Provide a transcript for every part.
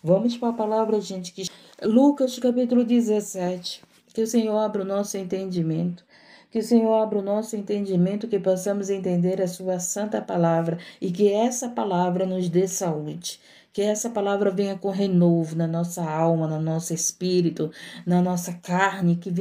Vamos para a palavra, gente, que Lucas capítulo 17. Que o Senhor abra o nosso entendimento. Que o Senhor abra o nosso entendimento, que possamos entender a sua santa palavra e que essa palavra nos dê saúde. Que essa palavra venha com renovo na nossa alma, no nosso espírito, na nossa carne, que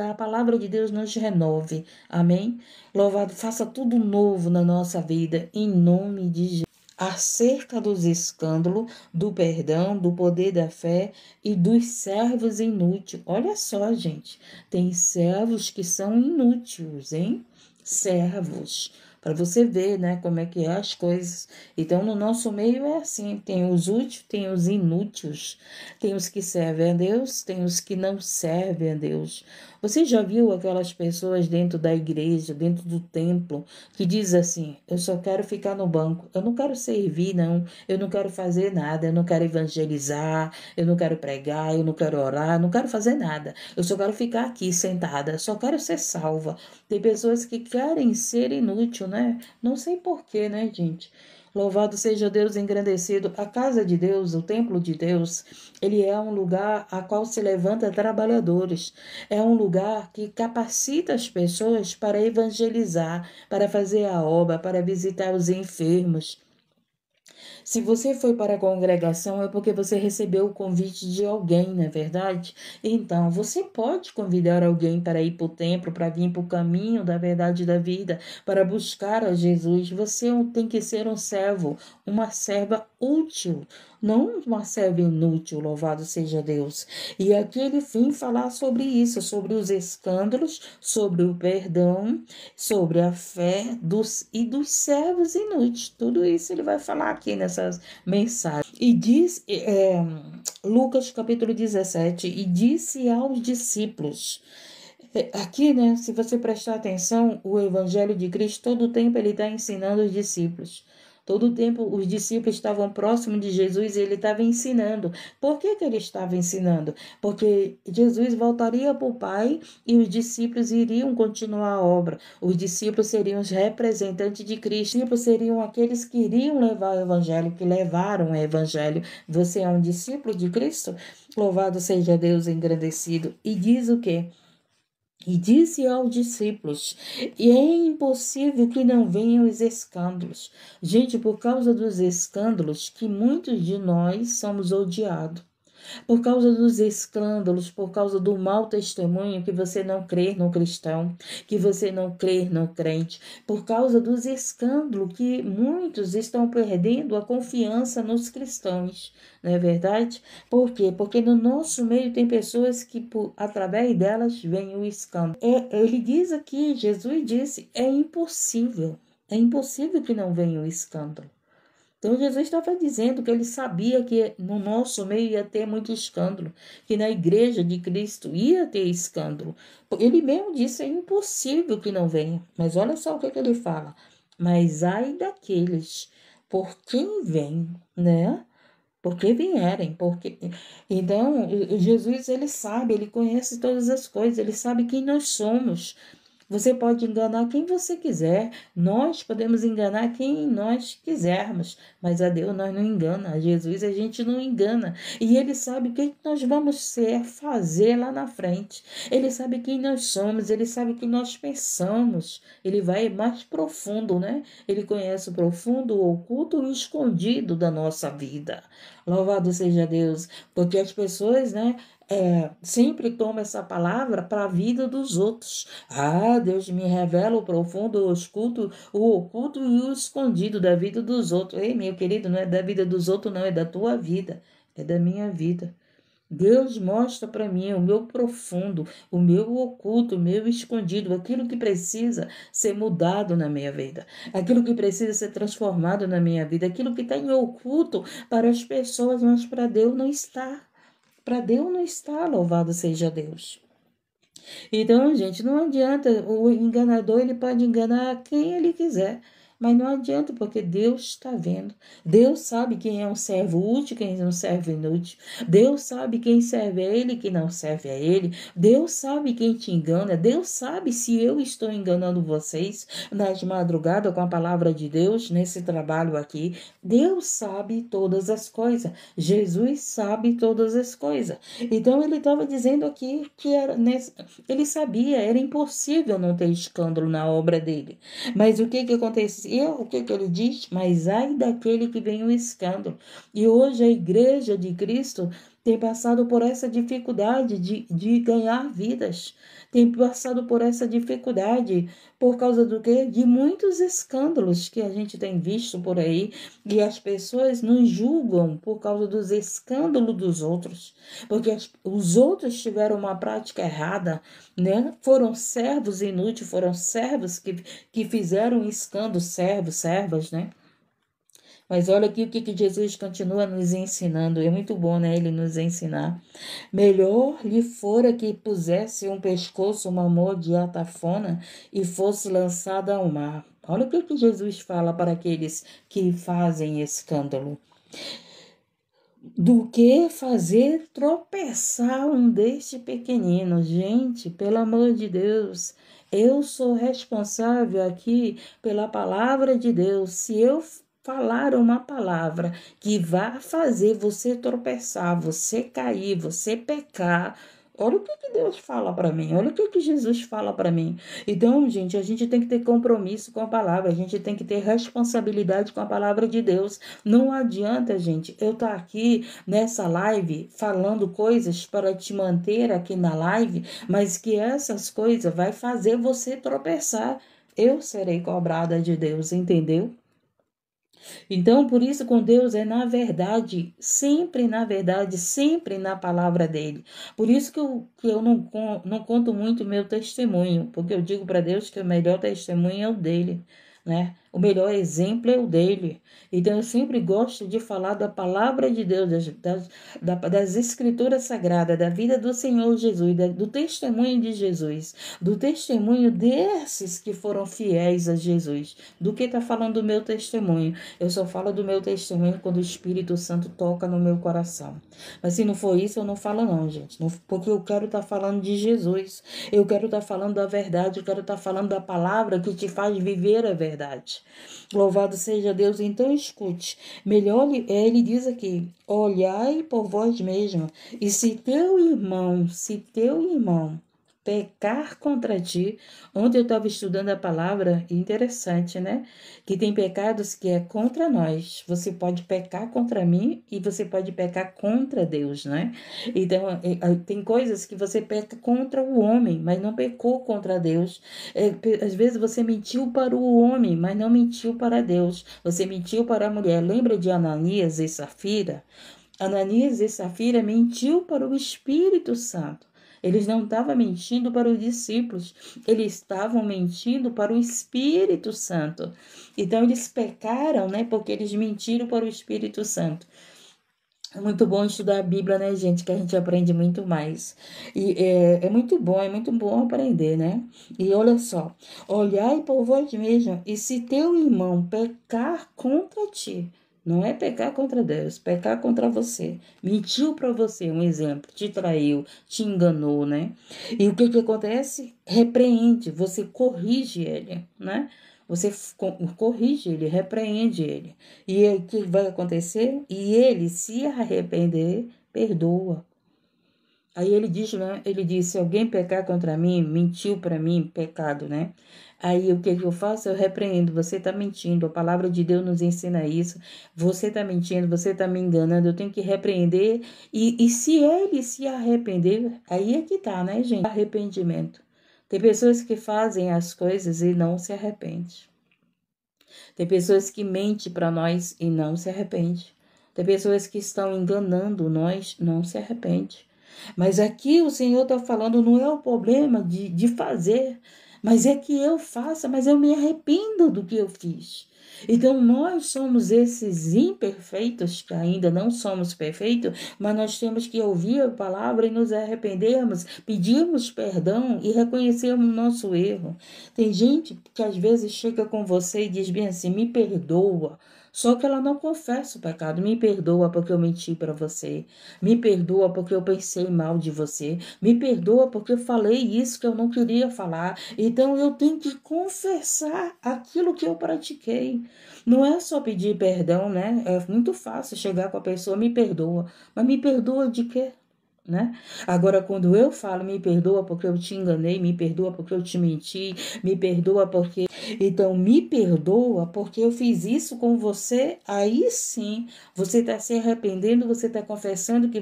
a palavra de Deus nos renove. Amém? Louvado, faça tudo novo na nossa vida, em nome de Jesus. Acerca dos escândalos, do perdão, do poder da fé e dos servos inúteis. Olha só, gente, tem servos que são inúteis, hein? Servos. Para você ver, né, como é que é as coisas. Então, no nosso meio é assim, tem os úteis, tem os inúteis, tem os que servem a Deus, tem os que não servem a Deus. Você já viu aquelas pessoas dentro da igreja, dentro do templo, que diz assim: eu só quero ficar no banco, eu não quero servir, não, eu não quero fazer nada, eu não quero evangelizar, eu não quero pregar, eu não quero orar, eu não quero fazer nada, eu só quero ficar aqui sentada, eu só quero ser salva. Tem pessoas que querem ser inútil, né? Não sei porquê, né, gente? Louvado seja Deus engrandecido. A casa de Deus, o templo de Deus, ele é um lugar a qual se levanta trabalhadores. É um lugar que capacita as pessoas para evangelizar, para fazer a obra, para visitar os enfermos. Se você foi para a congregação, é porque você recebeu o convite de alguém, não é verdade? Então, você pode convidar alguém para ir para o templo, para vir para o caminho da verdade e da vida, para buscar a Jesus. Você tem que ser um servo, uma serva útil, não uma serva inútil, louvado seja Deus. E aqui ele vem falar sobre isso, sobre os escândalos, sobre o perdão, sobre a fé dos servos inúteis. Tudo isso ele vai falar aqui nessas mensagens. E diz, Lucas capítulo 17, e disse aos discípulos. Aqui, né, se você prestar atenção, o Evangelho de Cristo, todo o tempo ele está ensinando os discípulos. Todo o tempo os discípulos estavam próximos de Jesus e ele estava ensinando. Por que ele estava ensinando? Porque Jesus voltaria para o Pai e os discípulos iriam continuar a obra. Os discípulos seriam os representantes de Cristo. Os discípulos seriam aqueles que iriam levar o Evangelho, que levaram o Evangelho. Você é um discípulo de Cristo? Louvado seja Deus engrandecido. E diz o quê? E disse aos discípulos: e é impossível que não venham os escândalos. Gente, por causa dos escândalos, que muitos de nós somos odiados. Por causa dos escândalos, por causa do mau testemunho que você não crê no cristão, que você não crê no crente, por causa dos escândalos que muitos estão perdendo a confiança nos cristãos, não é verdade? Por quê? Porque no nosso meio tem pessoas que, através delas, vem o escândalo. Ele diz aqui, Jesus disse, é impossível que não venha o escândalo. Então Jesus estava dizendo que ele sabia que no nosso meio ia ter muito escândalo, que na igreja de Cristo ia ter escândalo. Ele mesmo disse, é impossível que não venha. Mas olha só o que ele fala. Mas ai daqueles por quem vem, né? Porque vierem, porque então Jesus ele sabe, ele conhece todas as coisas, ele sabe quem nós somos. Você pode enganar quem você quiser, nós podemos enganar quem nós quisermos, mas a Deus nós não engana, a Jesus a gente não engana. E Ele sabe o que nós vamos ser, fazer lá na frente. Ele sabe quem nós somos, Ele sabe o que nós pensamos. Ele vai mais profundo, né? Ele conhece o profundo, o oculto e o escondido da nossa vida. Louvado seja Deus, porque as pessoas, né? Sempre toma essa palavra para a vida dos outros. Ah, Deus me revela o profundo, o oculto e o escondido da vida dos outros. Ei, meu querido, não é da vida dos outros, não, é da tua vida, é da minha vida. Deus mostra para mim o meu profundo, o meu oculto, o meu escondido, aquilo que precisa ser mudado na minha vida, aquilo que precisa ser transformado na minha vida, aquilo que está em oculto para as pessoas, mas para Deus não está. Para Deus não está, louvado seja Deus. Então, gente, não adianta, o enganador ele pode enganar quem ele quiser. Mas não adianta, porque Deus está vendo. Deus sabe quem é um servo útil, quem é um servo inútil. Deus sabe quem serve a Ele e quem não serve a Ele. Deus sabe quem te engana. Deus sabe se eu estou enganando vocês nas madrugadas com a palavra de Deus, nesse trabalho aqui. Deus sabe todas as coisas. Jesus sabe todas as coisas. Então ele estava dizendo aqui que ele sabia, era impossível não ter escândalo na obra dele. Mas o que acontecia? O que ele diz? Mas ai daquele que vem o escândalo. E hoje a igreja de Cristo tem passado por essa dificuldade de ganhar vidas. Tem passado por essa dificuldade por causa do quê? De muitos escândalos que a gente tem visto por aí. E as pessoas nos julgam por causa dos escândalos dos outros. Porque os outros tiveram uma prática errada, né? Foram servos inúteis, foram servos que fizeram escândalo, servas, né? Mas olha aqui o que Jesus continua nos ensinando. É muito bom, né? Ele nos ensinar. Melhor lhe fora que pusesse um pescoço, uma mão de atafona e fosse lançada ao mar. Olha o que Jesus fala para aqueles que fazem escândalo. Do que fazer tropeçar um deste pequenino. Gente, pelo amor de Deus, eu sou responsável aqui pela palavra de Deus. Se eu falar uma palavra que vá fazer você tropeçar, você cair, você pecar, olha o que Deus fala para mim, olha o que Jesus fala para mim. Então, gente, a gente tem que ter compromisso com a palavra, a gente tem que ter responsabilidade com a palavra de Deus. Não adianta, gente, eu estar aqui nessa live falando coisas para te manter aqui na live, mas que essas coisas vai fazer você tropeçar. Eu serei cobrada de Deus, entendeu? Então, por isso, com Deus é na verdade, sempre na palavra dele. Por isso que eu não conto muito meu testemunho, porque eu digo para Deus que o melhor testemunho é o dele, né? O melhor exemplo é o dele. Então, eu sempre gosto de falar da palavra de Deus, das escrituras sagradas, da vida do Senhor Jesus, do testemunho de Jesus, do testemunho desses que foram fiéis a Jesus. Do que está falando o meu testemunho? Eu só falo do meu testemunho quando o Espírito Santo toca no meu coração. Mas se não for isso, eu não falo não, gente. Porque eu quero estar falando de Jesus. Eu quero estar falando da verdade. Eu quero estar falando da palavra que te faz viver a verdade. Louvado seja Deus. Então escute. Melhor, ele diz aqui, olhai por vós mesmos. E se teu irmão pecar contra ti. Ontem eu estava estudando a palavra, interessante, né? Que tem pecados que é contra nós. Você pode pecar contra mim e você pode pecar contra Deus, né? Então, tem coisas que você peca contra o homem, mas não pecou contra Deus. Às vezes você mentiu para o homem, mas não mentiu para Deus. Você mentiu para a mulher. Lembra de Ananias e Safira? Ananias e Safira mentiu para o Espírito Santo. Eles não estavam mentindo para os discípulos, eles estavam mentindo para o Espírito Santo. Então, eles pecaram, né? Porque eles mentiram para o Espírito Santo. É muito bom estudar a Bíblia, né, gente? Que a gente aprende muito mais. E é muito bom aprender, né? E olha só, olhai por vós mesmos, e se teu irmão pecar contra ti, não é pecar contra Deus, pecar contra você. Mentiu para você, um exemplo, te traiu, te enganou, né? E o que acontece? Repreende, você corrige ele, né? Você corrige ele, repreende ele. E o que vai acontecer? E ele, se arrepender, perdoa. Aí ele diz, né? Ele diz, se alguém pecar contra mim, mentiu para mim, pecado, né? Aí o que eu faço? Eu repreendo. Você está mentindo. A palavra de Deus nos ensina isso. Você está mentindo, você está me enganando. Eu tenho que repreender. E se ele se arrepender, aí é que tá, né, gente? Arrependimento. Tem pessoas que fazem as coisas e não se arrependem. Tem pessoas que mentem para nós e não se arrependem. Tem pessoas que estão enganando nós, não se arrependem. Mas aqui o Senhor está falando, não é o problema de fazer, mas é que eu faça, mas eu me arrependo do que eu fiz. Então, nós somos esses imperfeitos, que ainda não somos perfeitos, mas nós temos que ouvir a palavra e nos arrependermos, pedirmos perdão e reconhecermos o nosso erro. Tem gente que às vezes chega com você e diz bem assim, me perdoa. Só que ela não confessa o pecado. Me perdoa porque eu menti para você. Me perdoa porque eu pensei mal de você. Me perdoa porque eu falei isso que eu não queria falar. Então eu tenho que confessar aquilo que eu pratiquei. Não é só pedir perdão, né? É muito fácil chegar com a pessoa, me perdoa. Mas me perdoa de quê? Né? Agora, quando eu falo, me perdoa porque eu te enganei, me perdoa porque eu te menti, me perdoa porque. Então, me perdoa porque eu fiz isso com você, aí sim, você está se arrependendo, você está confessando que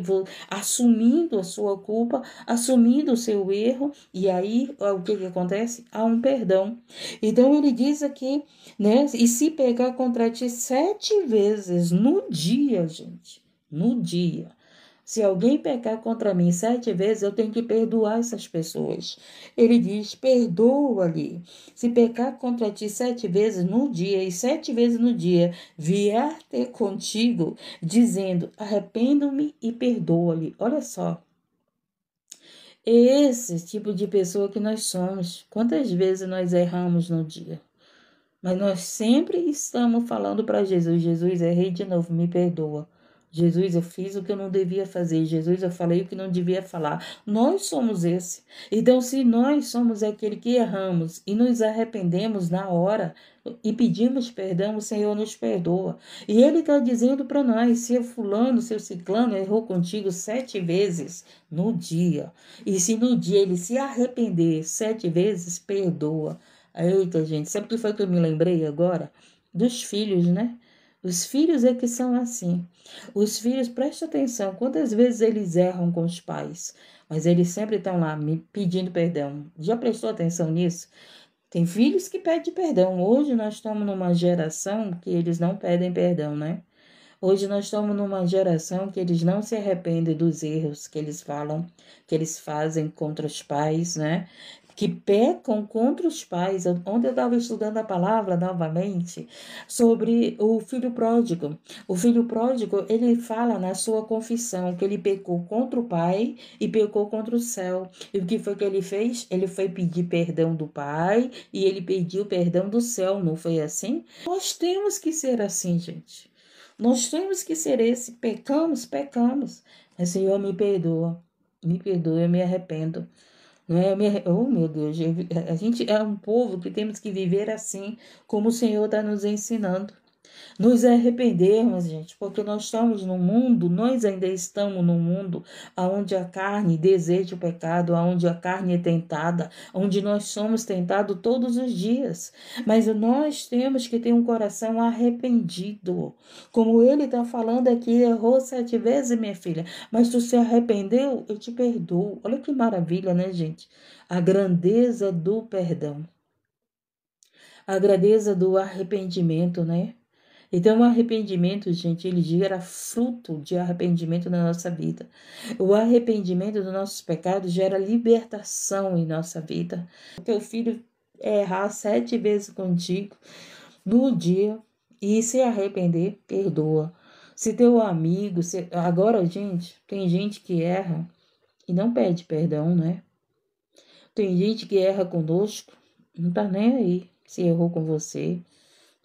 assumindo a sua culpa, assumindo o seu erro, e aí o que acontece? Há um perdão. Então, ele diz aqui, né? E se pecar contra ti 7 vezes no dia, gente, no dia. Se alguém pecar contra mim 7 vezes, eu tenho que perdoar essas pessoas. Ele diz: perdoa-lhe. Se pecar contra ti 7 vezes no dia, e 7 vezes no dia vier ter contigo, dizendo: arrependo-me e perdoa-lhe. Olha só. Esse tipo de pessoa que nós somos. Quantas vezes nós erramos no dia? Mas nós sempre estamos falando para Jesus: Jesus, errei de novo, me perdoa. Jesus, eu fiz o que eu não devia fazer. Jesus, eu falei o que não devia falar. Nós somos esse. Então, se nós somos aquele que erramos e nos arrependemos na hora e pedimos perdão, o Senhor nos perdoa. E Ele está dizendo para nós: se o fulano, seu ciclano errou contigo 7 vezes no dia, e se no dia ele se arrepender 7 vezes, perdoa. Eita, gente, sabe o que foi que eu me lembrei agora? Dos filhos, né? Os filhos é que são assim. Os filhos, preste atenção, quantas vezes eles erram com os pais, mas eles sempre estão lá me pedindo perdão. Já prestou atenção nisso? Tem filhos que pedem perdão. Hoje nós estamos numa geração que eles não pedem perdão, né? Hoje nós estamos numa geração que eles não se arrependem dos erros que eles falam, que eles fazem contra os pais, né? Que pecam contra os pais. Ontem eu estava estudando a palavra novamente sobre o filho pródigo. O filho pródigo, ele fala na sua confissão que ele pecou contra o pai e pecou contra o céu. E o que foi que ele fez? Ele foi pedir perdão do pai e ele pediu perdão do céu, não foi assim? Nós temos que ser assim, gente. Nós temos que ser esse. Pecamos, pecamos. Mas, Senhor, me perdoa, eu me arrependo. Não é? Oh, meu Deus, a gente é um povo que temos que viver assim, como o Senhor está nos ensinando. Nos arrependermos, gente, porque nós estamos no mundo, nós ainda estamos no mundo onde a carne deseja o pecado, onde a carne é tentada, onde nós somos tentados todos os dias. Mas nós temos que ter um coração arrependido. Como ele está falando aqui, errou 7 vezes, minha filha, mas tu se arrependeu, eu te perdoo. Olha que maravilha, né, gente? A grandeza do perdão. A grandeza do arrependimento, né? Então, o arrependimento, gente, ele gera fruto de arrependimento na nossa vida. O arrependimento dos nossos pecados gera libertação em nossa vida. Teu filho errar 7 vezes contigo no dia e se arrepender, perdoa. Se teu amigo... Agora, gente, tem gente que erra e não pede perdão, né? Tem gente que erra conosco, não tá nem aí se errou com você.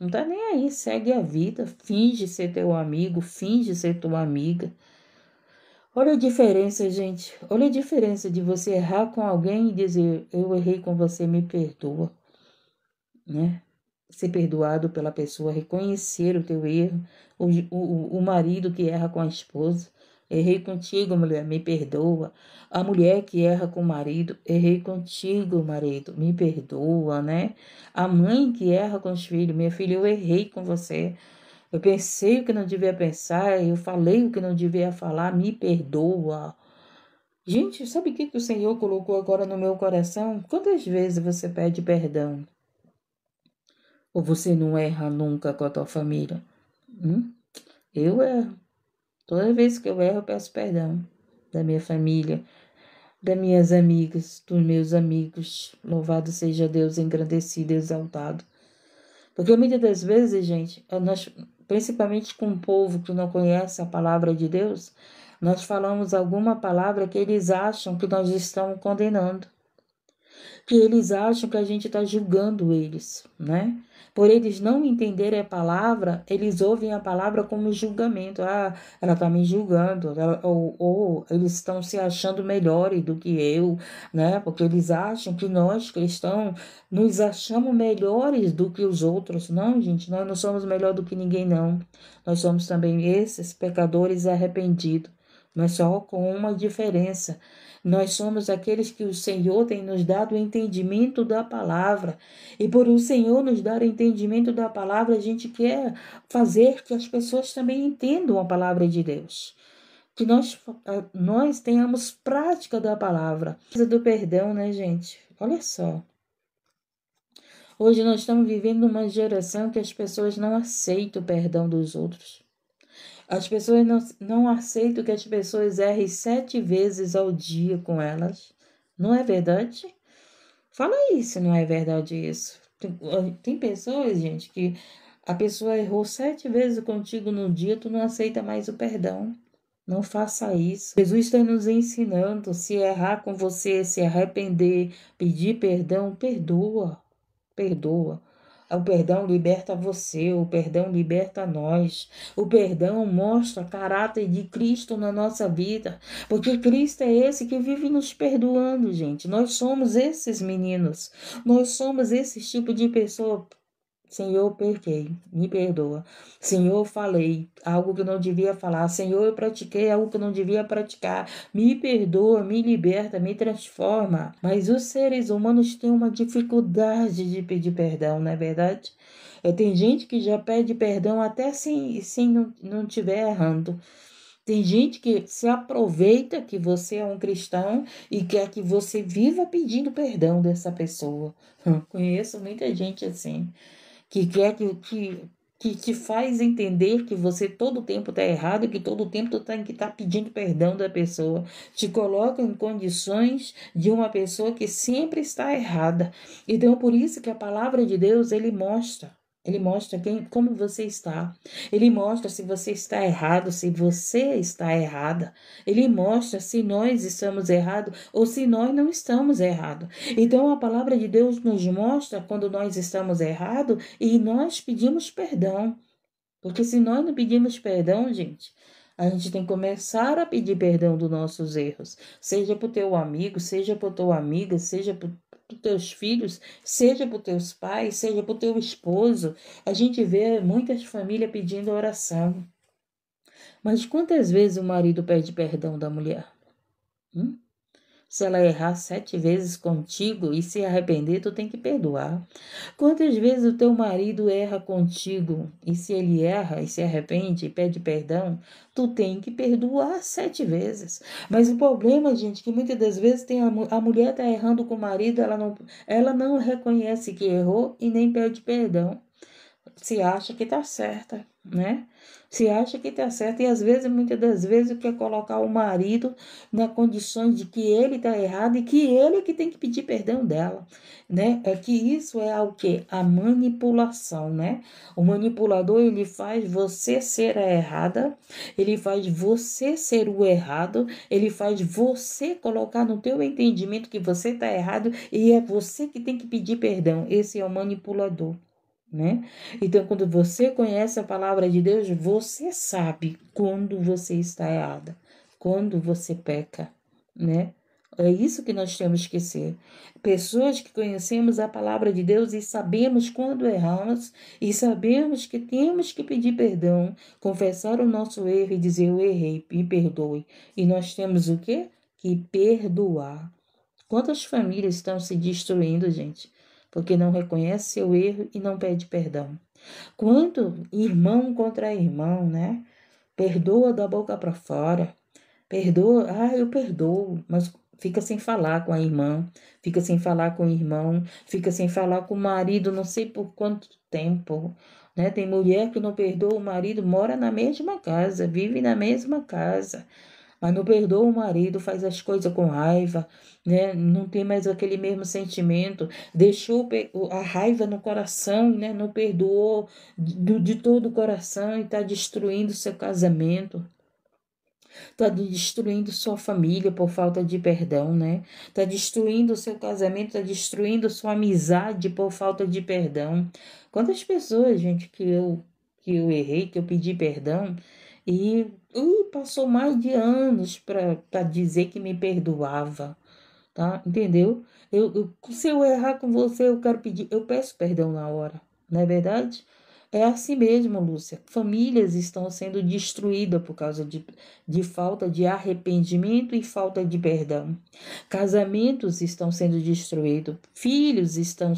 Não tá nem aí, segue a vida, finge ser teu amigo, finge ser tua amiga. Olha a diferença, gente. Olha a diferença de você errar com alguém e dizer, eu errei com você, me perdoa, né? Ser perdoado pela pessoa, reconhecer o teu erro. O marido que erra com a esposa, errei contigo, mulher, me perdoa. A mulher que erra com o marido, errei contigo, marido, me perdoa, né? A mãe que erra com os filhos, minha filha, eu errei com você. Eu pensei o que não devia pensar, eu falei o que não devia falar, me perdoa. Gente, sabe o que o Senhor colocou agora no meu coração? Quantas vezes você pede perdão? Ou você não erra nunca com a tua família? Eu erro. Toda vez que eu erro, eu peço perdão da minha família, das minhas amigas, dos meus amigos. Louvado seja Deus, engrandecido e exaltado. Porque muitas das vezes, gente, nós, principalmente com o povo que não conhece a palavra de Deus, nós falamos alguma palavra que eles acham que nós estamos condenando, que eles acham que a gente está julgando eles, né? Por eles não entenderem a palavra, eles ouvem a palavra como julgamento. Ah, ela está me julgando, ou eles estão se achando melhores do que eu, né? Porque eles acham que nós, cristãos, nos achamos melhores do que os outros. Não, gente, nós não somos melhor do que ninguém, não. Nós somos também esses pecadores arrependidos, mas só com uma diferença. Nós somos aqueles que o Senhor tem nos dado o entendimento da palavra. E por o Senhor nos dar o entendimento da palavra, a gente quer fazer que as pessoas também entendam a palavra de Deus. Que nós tenhamos prática da palavra. Do perdão, né, gente? Olha só. Hoje nós estamos vivendo uma geração que as pessoas não aceitam o perdão dos outros. As pessoas não aceitam que as pessoas errem 7 vezes ao dia com elas. Não é verdade? Fala aí se não é verdade isso. Tem pessoas, gente, que a pessoa errou 7 vezes contigo no dia, tu não aceita mais o perdão. Não faça isso. Jesus está nos ensinando, se errar com você, se arrepender, pedir perdão, perdoa. Perdoa. O perdão liberta você, o perdão liberta nós. O perdão mostra o caráter de Cristo na nossa vida, porque Cristo é esse que vive nos perdoando, gente. Nós somos esses meninos, nós somos esse tipo de pessoa. Senhor, pequei, me perdoa. Senhor, falei algo que não devia falar. Senhor, eu pratiquei algo que não devia praticar. Me perdoa, me liberta, me transforma. Mas os seres humanos têm uma dificuldade de pedir perdão, não é verdade? Tem gente que já pede perdão até sem não estiver errando. Tem gente que se aproveita que você é um cristão e quer que você viva pedindo perdão dessa pessoa. Conheço muita gente assim que quer que te faz entender que você todo o tempo está errado e que todo o tempo tu tem que estar pedindo perdão da pessoa. Te coloca em condições de uma pessoa que sempre está errada. Então, por isso que a palavra de Deus, ele mostra como você está. Ele mostra se você está errado, se você está errada. Ele mostra se nós estamos errados ou se nós não estamos errados. Então, a palavra de Deus nos mostra quando nós estamos errados e nós pedimos perdão. Porque se nós não pedimos perdão, gente, a gente tem que começar a pedir perdão dos nossos erros. Seja para o teu amigo, seja para a tua amiga, seja para os teus filhos, seja para os teus pais, seja para o teu esposo. A gente vê muitas famílias pedindo oração. Mas quantas vezes o marido pede perdão da mulher? Se ela errar 7 vezes contigo e se arrepender, tu tem que perdoar. Quantas vezes o teu marido erra contigo e se ele erra e se arrepende e pede perdão, tu tem que perdoar 7 vezes. Mas o problema, gente, que muitas das vezes a mulher está errando com o marido, ela não reconhece que errou e nem pede perdão. Se acha que está certa, né? Se acha que está certo e às vezes, muitas das vezes, quer colocar o marido na condição de que ele está errado e que ele que tem que pedir perdão dela, né? É que isso é o quê? A manipulação, né? O manipulador, ele faz você ser a errada, ele faz você ser o errado, ele faz você colocar no teu entendimento que você está errado e é você que tem que pedir perdão. Esse é o manipulador. Né? Então, quando você conhece a palavra de Deus, você sabe quando você está errada, quando você peca, né? É isso que nós temos que ser. Pessoas que conhecemos a palavra de Deus e sabemos quando erramos e sabemos que temos que pedir perdão, confessar o nosso erro e dizer eu errei, me perdoe. E nós temos o quê? Que perdoar. Quantas famílias estão se destruindo, gente? Porque não reconhece seu erro e não pede perdão. Quanto irmão contra irmão, né? Perdoa da boca para fora. Perdoa, eu perdoo, mas fica sem falar com a irmã, fica sem falar com o irmão, fica sem falar com o marido, não sei por quanto tempo, né? Tem mulher que não perdoa o marido, mora na mesma casa, vive na mesma casa. mas não perdoa o marido, faz as coisas com raiva, né? Não tem mais aquele mesmo sentimento, deixou a raiva no coração, né? Não perdoou de todo o coração e está destruindo seu casamento. Está destruindo sua família por falta de perdão, né? Está destruindo seu casamento, está destruindo sua amizade por falta de perdão. Quantas pessoas, gente, que eu errei, que eu pedi perdão e passou mais de anos para dizer que me perdoava, tá? Entendeu? Se eu errar com você, eu peço perdão na hora, não é verdade? É assim mesmo, Lúcia. Famílias estão sendo destruídas por causa de falta de arrependimento e falta de perdão. Casamentos estão sendo destruídos. Filhos estão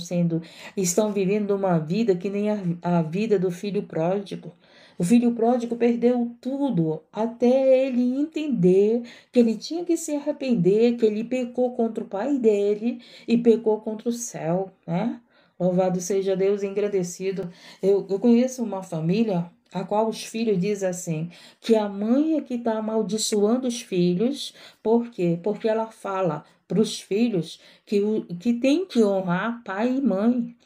vivendo uma vida que nem a vida do filho pródigo. O filho pródigo perdeu tudo até ele entender que ele tinha que se arrepender, que ele pecou contra o pai dele e pecou contra o céu, né? Louvado seja Deus engrandecido. Eu conheço uma família a qual os filhos dizem assim, que a mãe é que está amaldiçoando os filhos, por quê? Porque ela fala para os filhos que tem que honrar pai e mãe,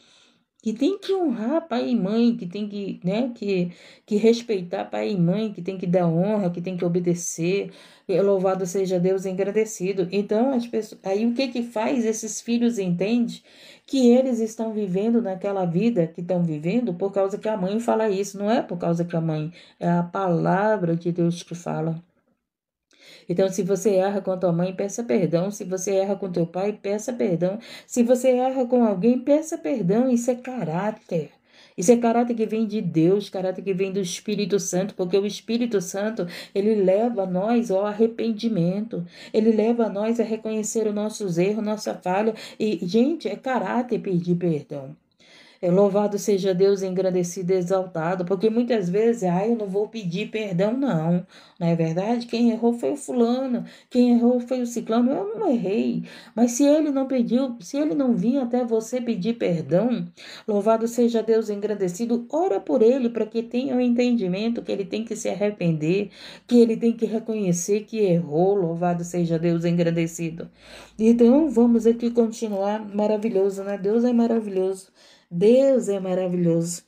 que tem que honrar pai e mãe, que tem que, né, que respeitar pai e mãe, que tem que dar honra, que tem que obedecer. Louvado seja Deus engrandecido. Então, as pessoas, aí o que que faz? Esses filhos entendem que eles estão vivendo naquela vida que estão vivendo por causa que a mãe fala isso. Não é por causa que a mãe, é a palavra de Deus que fala. Então, se você erra com a tua mãe, peça perdão. Se você erra com teu pai, peça perdão. Se você erra com alguém, peça perdão. Isso é caráter. Isso é caráter que vem de Deus, caráter que vem do Espírito Santo, porque o Espírito Santo, ele leva nós ao arrependimento, ele leva nós a reconhecer os nossos erros, nossa falha, e, gente, é caráter pedir perdão. Louvado seja Deus, engrandecido e exaltado, porque muitas vezes, eu não vou pedir perdão, não é verdade? Quem errou foi o fulano, quem errou foi o ciclano, eu não errei, mas se ele não pediu, se ele não vinha até você pedir perdão, louvado seja Deus, engrandecido, ora por ele, para que tenha o entendimento que ele tem que se arrepender, que ele tem que reconhecer que errou, louvado seja Deus, engrandecido. Então, vamos aqui continuar, maravilhoso, né? Deus é maravilhoso. Deus é maravilhoso.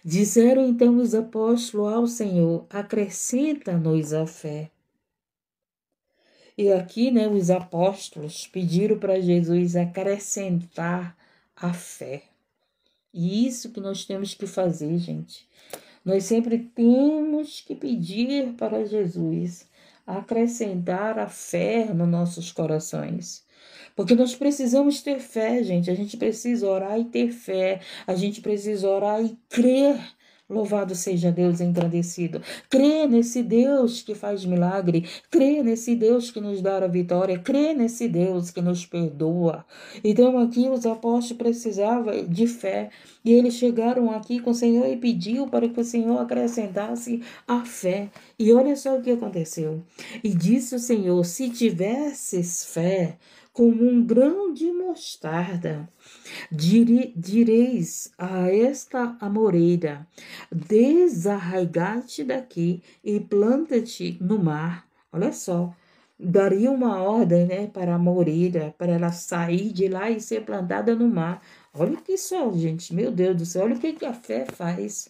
Disseram então os apóstolos ao Senhor, acrescenta-nos a fé. E aqui, né, os apóstolos pediram para Jesus acrescentar a fé. E isso que nós temos que fazer, gente. Nós sempre temos que pedir para Jesus acrescentar a fé nos nossos corações. Porque nós precisamos ter fé, gente. A gente precisa orar e ter fé. A gente precisa orar e crer. Louvado seja Deus engrandecido. Crê nesse Deus que faz milagre. Crê nesse Deus que nos dá a vitória. Crê nesse Deus que nos perdoa. Então aqui os apóstolos precisavam de fé. E eles chegaram aqui com o Senhor e pediu para que o Senhor acrescentasse a fé. E olha só o que aconteceu. E disse o Senhor, se tivesses fé como um grão de mostarda, direis a esta amoreira, desarraigai-te daqui e planta-te no mar. Olha só, daria uma ordem, né, para a amoreira, para ela sair de lá e ser plantada no mar. Olha que só, gente, meu Deus do céu, olha o que a fé faz.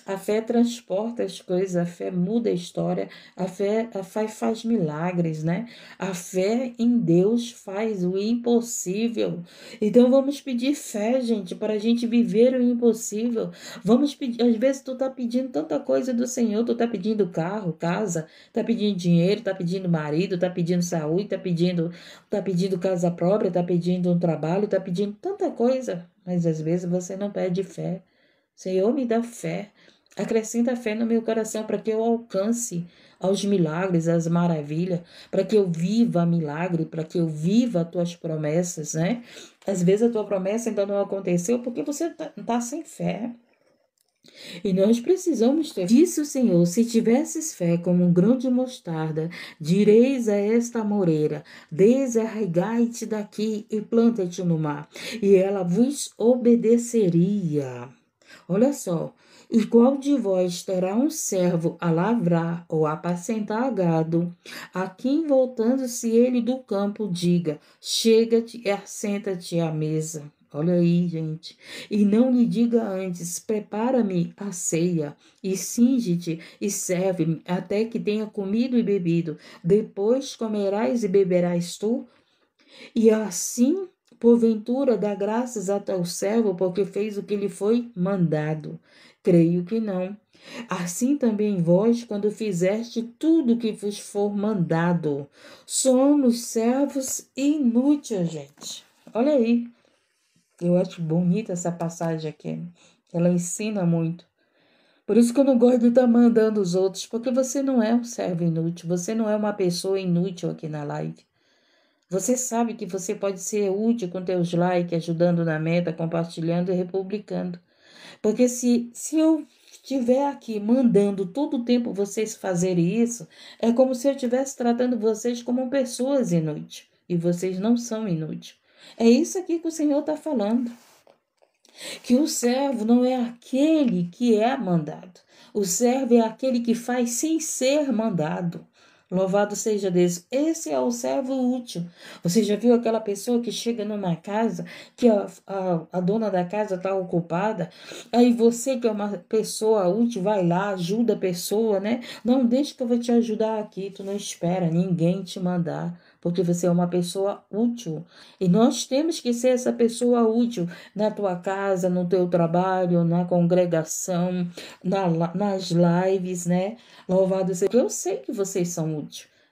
A fé transporta as coisas, a fé muda a história, a fé faz milagres, né? A fé em Deus faz o impossível. Então vamos pedir fé, gente, para a gente viver o impossível. Vamos pedir, às vezes tu tá pedindo tanta coisa do Senhor, tu tá pedindo carro, casa, tá pedindo dinheiro, tá pedindo marido, tá pedindo saúde, tá pedindo casa própria, tá pedindo um trabalho, tá pedindo tanta coisa, mas às vezes você não pede fé. Senhor, me dá fé. Acrescenta fé no meu coração para que eu alcance aos milagres, às maravilhas, para que eu viva milagre, para que eu viva as tuas promessas, né? Às vezes a tua promessa ainda não aconteceu porque você tá sem fé. E nós precisamos ter. Disse o Senhor, se tivesses fé como um grão de mostarda, direis a esta amoreira, desarraigai-te daqui e planta-te no mar, e ela vos obedeceria. Olha só, E qual de vós terá um servo a lavrar ou a apacentar gado, a quem voltando-se ele do campo diga, chega-te e assenta-te à mesa? Olha aí, gente. E não lhe diga antes, prepara-me a ceia, e cinge-te e serve-me, até que tenha comido e bebido. Depois comerás e beberás tu? E assim, porventura, dá graças a teu servo, porque fez o que lhe foi mandado. Creio que não. Assim também vós, quando fizeste tudo o que vos for mandado. Somos servos inúteis, gente. Olha aí. Eu acho bonita essa passagem aqui. Ela ensina muito. Por isso que eu não gosto de estar mandando os outros, porque você não é um servo inútil, você não é uma pessoa inútil aqui na live. Você sabe que você pode ser útil com teus likes, ajudando na meta, compartilhando e republicando. Porque se eu estiver aqui mandando todo o tempo vocês fazerem isso, é como se eu estivesse tratando vocês como pessoas inúteis. E vocês não são inúteis. É isso aqui que o Senhor está falando. Que o servo não é aquele que é mandado. O servo é aquele que faz sem ser mandado. Louvado seja Deus. Esse é o servo útil. Você já viu aquela pessoa que chega numa casa, que a dona da casa está ocupada, aí você que é uma pessoa útil, vai lá, ajuda a pessoa, né? Não, deixa que eu vou te ajudar aqui. Tu não espera ninguém te mandar, porque você é uma pessoa útil. E nós temos que ser essa pessoa útil na tua casa, no teu trabalho, na congregação, nas lives, né? Louvado seja. Eu sei que vocês são úteis.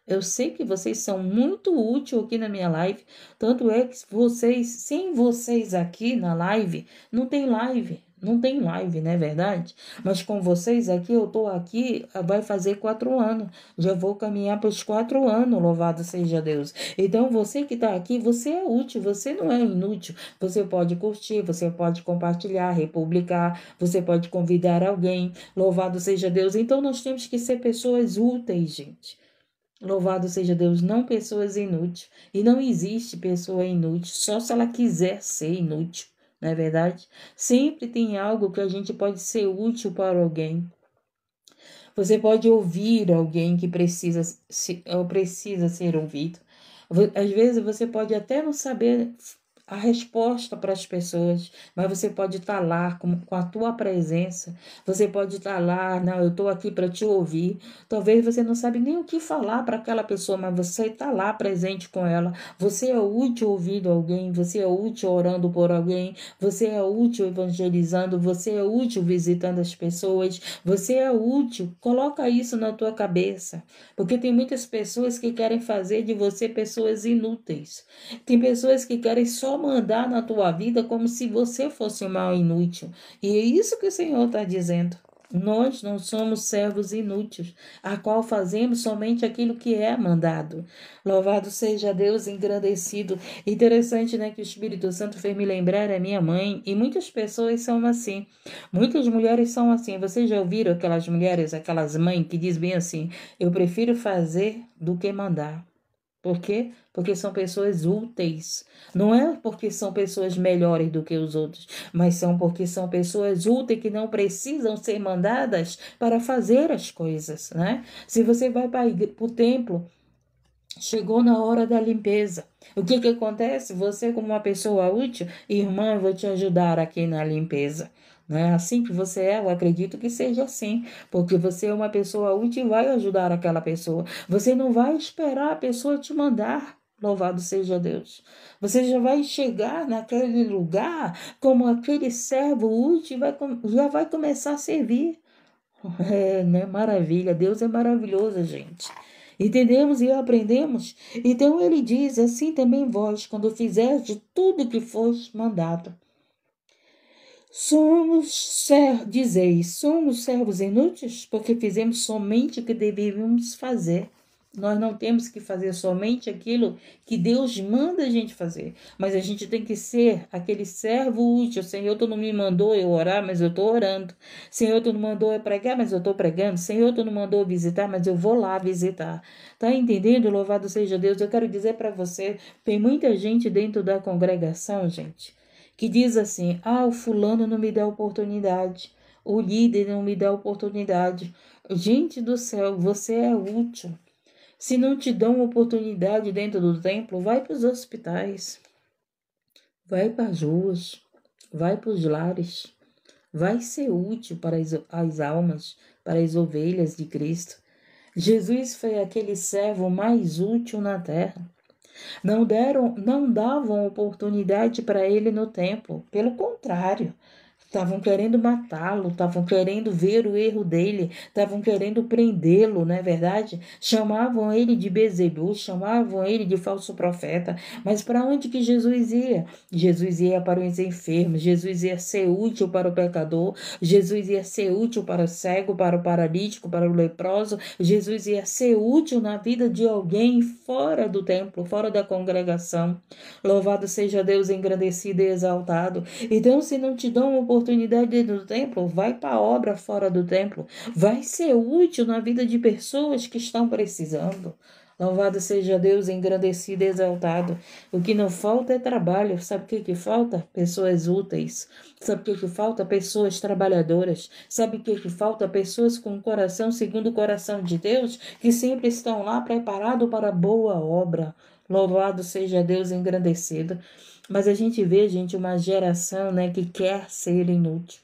Eu sei que vocês são muito úteis aqui na minha live. Tanto é que vocês, sem vocês aqui na live, não tem live. Não tem live, não é verdade? Mas com vocês aqui, eu estou aqui, vai fazer 4 anos. Já vou caminhar para os 4 anos, louvado seja Deus. Então, você que está aqui, você é útil, você não é inútil. Você pode curtir, você pode compartilhar, republicar, você pode convidar alguém. Louvado seja Deus. Então, nós temos que ser pessoas úteis, gente. Louvado seja Deus, não pessoas inúteis. E não existe pessoa inútil, só se ela quiser ser inútil, não é verdade? Sempre tem algo que a gente pode ser útil para alguém. Você pode ouvir alguém que precisa ser ouvido. Às vezes você pode até não saber a resposta para as pessoas, mas você pode estar lá com a tua presença, você pode estar lá, não, eu estou aqui para te ouvir. Talvez você não sabe nem o que falar para aquela pessoa, mas você está lá presente com ela. Você é útil ouvindo alguém, você é útil orando por alguém, você é útil evangelizando, você é útil visitando as pessoas, você é útil. Coloca isso na tua cabeça, porque tem muitas pessoas que querem fazer de você pessoas inúteis. Tem pessoas que querem só mandar na tua vida como se você fosse um mal inútil. E é isso que o Senhor está dizendo. Nós não somos servos inúteis, a qual fazemos somente aquilo que é mandado. Louvado seja Deus, engrandecido. Interessante, né, que o Espírito Santo fez me lembrar a minha mãe, e muitas pessoas são assim. Muitas mulheres são assim. Vocês já ouviram aquelas mulheres, aquelas mães que dizem bem assim, eu prefiro fazer do que mandar. Por quê? Porque são pessoas úteis. Não é porque são pessoas melhores do que os outros, mas são porque são pessoas úteis que não precisam ser mandadas para fazer as coisas, né? Se você vai para o templo, chegou na hora da limpeza. O que acontece? Você, como uma pessoa útil, irmã, eu vou te ajudar aqui na limpeza. Não é assim que você é? Eu acredito que seja assim, porque você é uma pessoa útil e vai ajudar aquela pessoa. Você não vai esperar a pessoa te mandar. Louvado seja Deus. Você já vai chegar naquele lugar como aquele servo útil e já vai começar a servir. É, né? Maravilha. Deus é maravilhoso, gente. Entendemos e aprendemos? Então ele diz, assim também vós, quando fizerdes tudo que foste mandado. Dizeis, somos servos inúteis, porque fizemos somente o que deveríamos fazer. Nós não temos que fazer somente aquilo que Deus manda a gente fazer, mas a gente tem que ser aquele servo útil. Senhor, tu não me mandou eu orar, mas eu estou orando. Senhor, tu não mandou eu pregar, mas eu estou pregando. Senhor, tu não mandou eu visitar, mas eu vou lá visitar. Tá entendendo? Louvado seja Deus. Eu quero dizer para você, tem muita gente dentro da congregação, gente, que diz assim, o fulano não me dá oportunidade, O líder não me dá oportunidade. Gente do céu, você é útil. Se não te dão oportunidade dentro do templo, vai para os hospitais, vai para as ruas, vai para os lares. Vai ser útil para as almas, para as ovelhas de Cristo. Jesus foi aquele servo mais útil na terra. Não davam oportunidade para ele no templo. Pelo contrário, estavam querendo matá-lo, estavam querendo ver o erro dele, estavam querendo prendê-lo, não é verdade? Chamavam ele de Bezebu, chamavam ele de falso profeta. Mas para onde que Jesus ia? Jesus ia para os enfermos, Jesus ia ser útil para o pecador, Jesus ia ser útil para o cego, para o paralítico, para o leproso, Jesus ia ser útil na vida de alguém fora do templo, fora da congregação. Louvado seja Deus, engrandecido e exaltado. Então, se não te dão uma oportunidade dentro do templo, vai para a obra fora do templo. Vai ser útil na vida de pessoas que estão precisando. Louvado seja Deus, engrandecido e exaltado. O que não falta é trabalho. Sabe o que falta? Pessoas úteis. Sabe o que falta? Pessoas trabalhadoras. Sabe o que falta? Pessoas com o coração segundo o coração de Deus, que sempre estão lá preparados para a boa obra. Louvado seja Deus, engrandecido. Mas a gente vê, gente, uma geração, né, que quer ser inútil.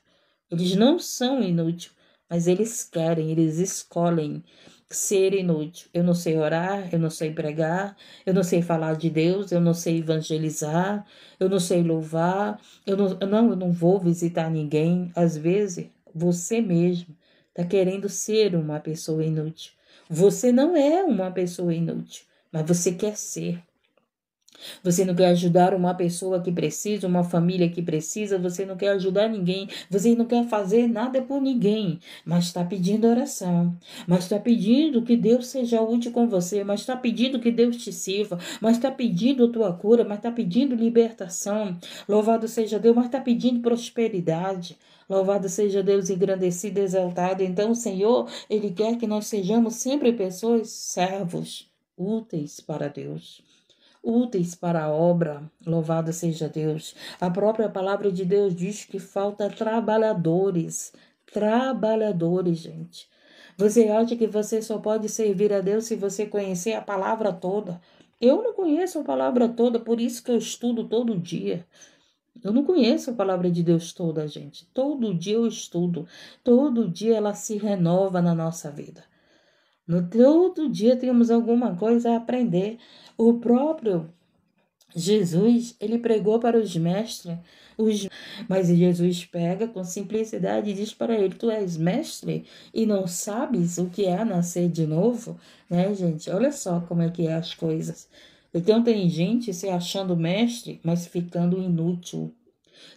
Eles não são inúteis, mas eles querem, eles escolhem ser inútil. Eu não sei orar, eu não sei pregar, eu não sei falar de Deus, eu não sei evangelizar, eu não sei louvar, eu não vou visitar ninguém. Às vezes, você mesmo está querendo ser uma pessoa inútil. Você não é uma pessoa inútil, mas você quer ser. Você não quer ajudar uma pessoa que precisa, uma família que precisa, você não quer ajudar ninguém, você não quer fazer nada por ninguém, mas está pedindo oração, mas está pedindo que Deus seja útil com você, mas está pedindo que Deus te sirva, mas está pedindo a tua cura, mas está pedindo libertação. Louvado seja Deus, mas está pedindo prosperidade. Louvado seja Deus, engrandecido e exaltado. Então, o Senhor, Ele quer que nós sejamos sempre pessoas servos, úteis para Deus, úteis para a obra. Louvado seja Deus. A própria palavra de Deus diz que falta trabalhadores. Trabalhadores, gente. Você acha que você só pode servir a Deus se você conhecer a palavra toda? Eu não conheço a palavra toda, por isso que eu estudo todo dia. Eu não conheço a palavra de Deus toda, gente. Todo dia eu estudo. Todo dia ela se renova na nossa vida. Todo dia temos alguma coisa a aprender. O próprio Jesus, ele pregou para os mestres, mas Jesus pega com simplicidade e diz para ele: tu és mestre e não sabes o que é nascer de novo? Né, gente? Olha só como é que é as coisas. Então tem gente se achando mestre, mas ficando inútil.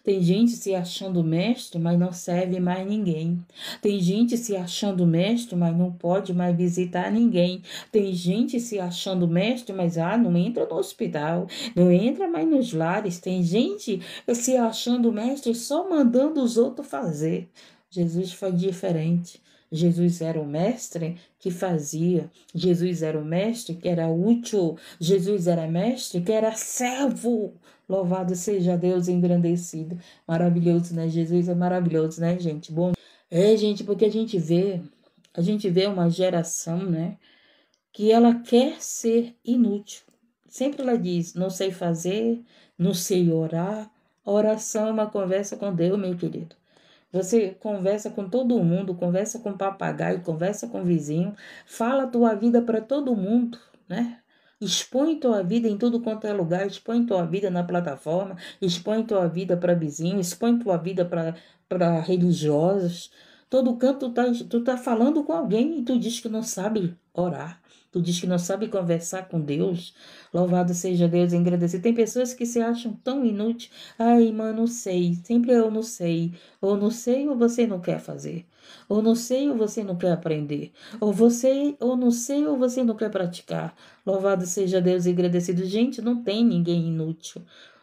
Tem gente se achando mestre, mas não serve mais ninguém. Tem gente se achando mestre, mas não pode mais visitar ninguém. Tem gente se achando mestre, mas não entra no hospital, não entra mais nos lares. Tem gente se achando mestre só mandando os outros fazer. Jesus foi diferente. Jesus era o mestre que fazia. Jesus era o mestre que era útil. Jesus era mestre que era servo. Louvado seja Deus, engrandecido. Maravilhoso, né? Jesus é maravilhoso, né, gente? Bom, gente, porque a gente vê uma geração, né, que ela quer ser inútil. Sempre ela diz: não sei fazer, não sei orar. A oração é uma conversa com Deus, meu querido. Você conversa com todo mundo, conversa com papagaio, conversa com vizinho, fala a tua vida para todo mundo, né? Expõe tua vida em tudo quanto é lugar, expõe tua vida na plataforma, expõe tua vida para vizinho, expõe tua vida para religiosos. Todo canto tu tá falando com alguém e tu diz que não sabe orar. Tu diz que não sabe conversar com Deus. Louvado seja Deus, engrandecido. Tem pessoas que se acham tão inúteis. Ai, irmã, não sei. Sempre eu não sei. Ou não sei ou você não quer fazer. Ou não sei ou você não quer aprender. Ou não sei ou você não quer praticar. Louvado seja Deus, engrandecido. Gente, não tem ninguém inútil.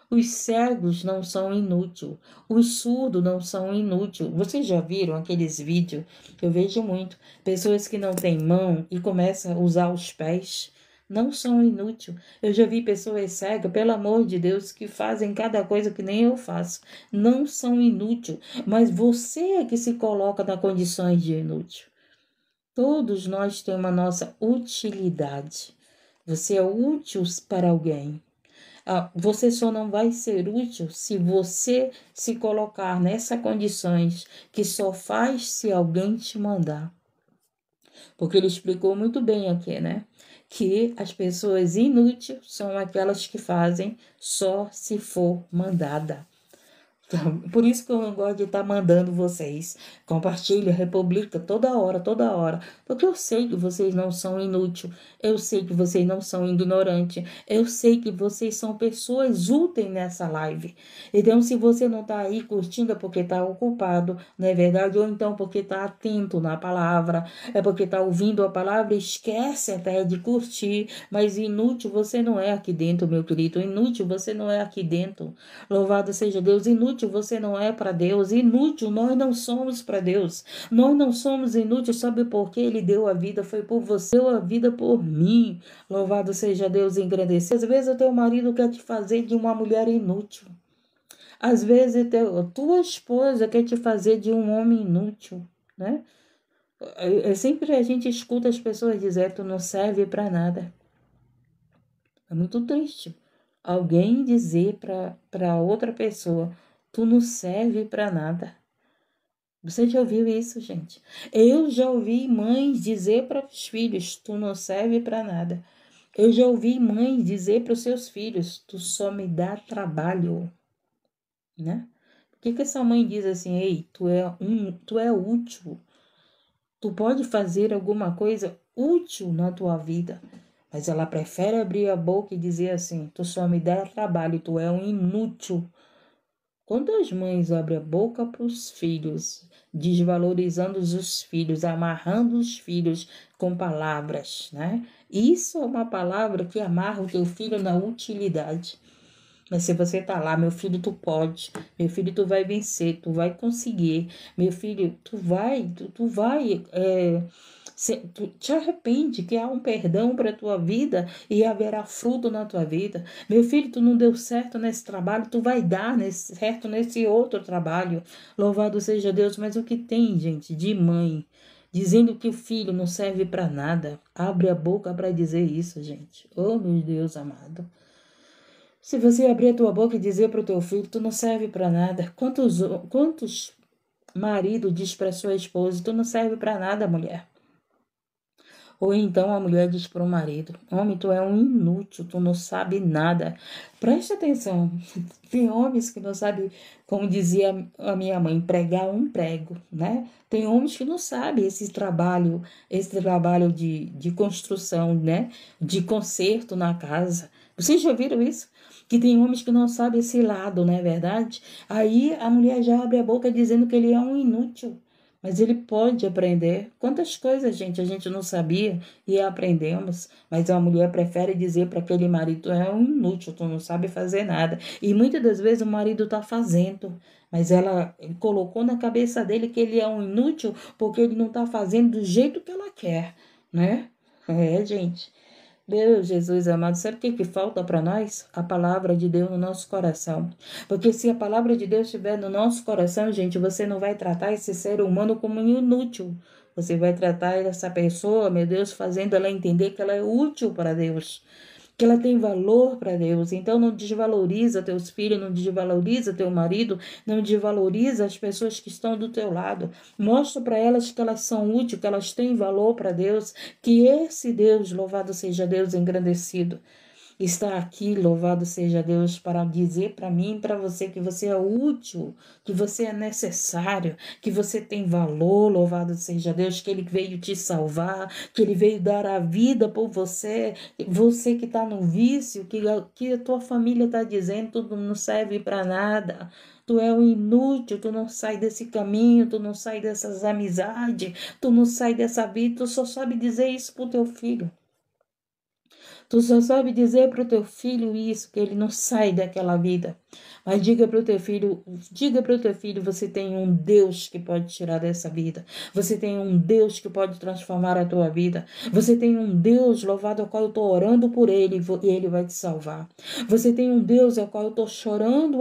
Os cegos não são inúteis. Os surdos não são inúteis. Vocês já viram aqueles vídeos? Eu vejo muito. Pessoas que não têm mão e começam a usar os pés. não são inúteis. Eu já vi pessoas cegas, pelo amor de Deus, que fazem cada coisa que nem eu faço. Não são inúteis, mas você é que se coloca nas condições de inútil. Todos nós temos a nossa utilidade. Você é útil para alguém. Você só não vai ser útil se você se colocar nessas condições que só faz se alguém te mandar. Porque ele explicou muito bem aqui, né? Que as pessoas inúteis são aquelas que fazem só se for mandada. Por isso que eu não gosto de estar mandando vocês. Compartilha, republica toda hora, toda hora. Porque eu sei que vocês não são inúteis. Eu sei que vocês não são ignorantes. Eu sei que vocês são pessoas úteis nessa live. Então, se você não está aí curtindo, é porque está ocupado, não é verdade? Ou então porque está atento na palavra. É porque está ouvindo a palavra e esquece até de curtir. Mas inútil você não é aqui dentro, meu querido. Inútil você não é aqui dentro. Louvado seja Deus. Inútil você não é para Deus. Inútil nós não somos para Deus. Nós não somos inúteis. Sabe por quê? Ele deu a vida, foi por você, deu a vida por mim. Louvado seja Deus, engrandecido. Às vezes o teu marido quer te fazer de uma mulher inútil. Às vezes a tua esposa quer te fazer de um homem inútil, né? Sempre a gente escuta as pessoas dizer, tu não serve para nada. É muito triste alguém dizer para outra pessoa, tu não serve para nada. Você já ouviu isso, gente? Eu já ouvi mães dizer para os filhos, tu não serve para nada. Eu já ouvi mães dizer para os seus filhos, tu só me dá trabalho, né? Por que essa mãe diz assim, ei, tu é útil. Tu pode fazer alguma coisa útil na tua vida. Mas ela prefere abrir a boca e dizer assim, tu só me dá trabalho, tu é um inútil. Quando as mães abrem a boca para os filhos, desvalorizando os filhos, amarrando os filhos com palavras, né? Isso é uma palavra que amarra o teu filho na utilidade. Mas se você tá lá, meu filho, tu pode, meu filho, tu vai vencer, tu vai conseguir, meu filho, tu vai, tu te arrepende que há um perdão para a tua vida e haverá fruto na tua vida. Meu filho, tu não deu certo nesse trabalho, tu vai dar certo nesse outro trabalho. Louvado seja Deus, mas o que tem, gente, de mãe dizendo que o filho não serve para nada? Abre a boca para dizer isso, gente. Oh, meu Deus amado. Se você abrir a tua boca e dizer para o teu filho, tu não serve para nada. Quantos marido diz para sua esposa, tu não serve para nada, mulher? Ou então a mulher diz para o marido, homem, tu é um inútil, tu não sabe nada. Preste atenção, tem homens que não sabem, como dizia a minha mãe, pregar um prego, né? Tem homens que não sabem esse trabalho de construção, né? De conserto na casa. Vocês já viram isso? Que tem homens que não sabem esse lado, não é verdade? Aí a mulher já abre a boca dizendo que ele é um inútil. Mas ele pode aprender. Quantas coisas, gente, a gente não sabia e aprendemos. Mas a mulher prefere dizer para aquele marido, é um inútil, tu não sabe fazer nada. E muitas das vezes o marido está fazendo. Mas ela colocou na cabeça dele que ele é um inútil porque ele não está fazendo do jeito que ela quer, né? Gente. Deus, Jesus amado, sabe o que falta para nós? A palavra de Deus no nosso coração. Porque se a palavra de Deus estiver no nosso coração, gente, você não vai tratar esse ser humano como inútil. Você vai tratar essa pessoa, meu Deus, fazendo ela entender que ela é útil para Deus, que ela tem valor para Deus. Então não desvaloriza teus filhos, não desvaloriza teu marido, não desvaloriza as pessoas que estão do teu lado. Mostra para elas que elas são úteis, que elas têm valor para Deus, que esse Deus, louvado seja Deus, engrandecido, está aqui, louvado seja Deus, para dizer para mim e para você que você é útil, que você é necessário, que você tem valor, louvado seja Deus, que Ele veio te salvar, que Ele veio dar a vida por você, você que está no vício, que a tua família está dizendo, tudo não serve para nada. Tu é um inútil, tu não sai desse caminho, tu não sai dessas amizades, tu não sai dessa vida, tu só sabe dizer isso pro teu filho. Tu só sabe dizer para o teu filho isso, que ele não sai daquela vida. Mas diga para o teu filho, você tem um Deus que pode tirar dessa vida. Você tem um Deus que pode transformar a tua vida. Você tem um Deus, louvado, ao qual eu estou orando por ele e ele vai te salvar. Você tem um Deus ao qual eu estou chorando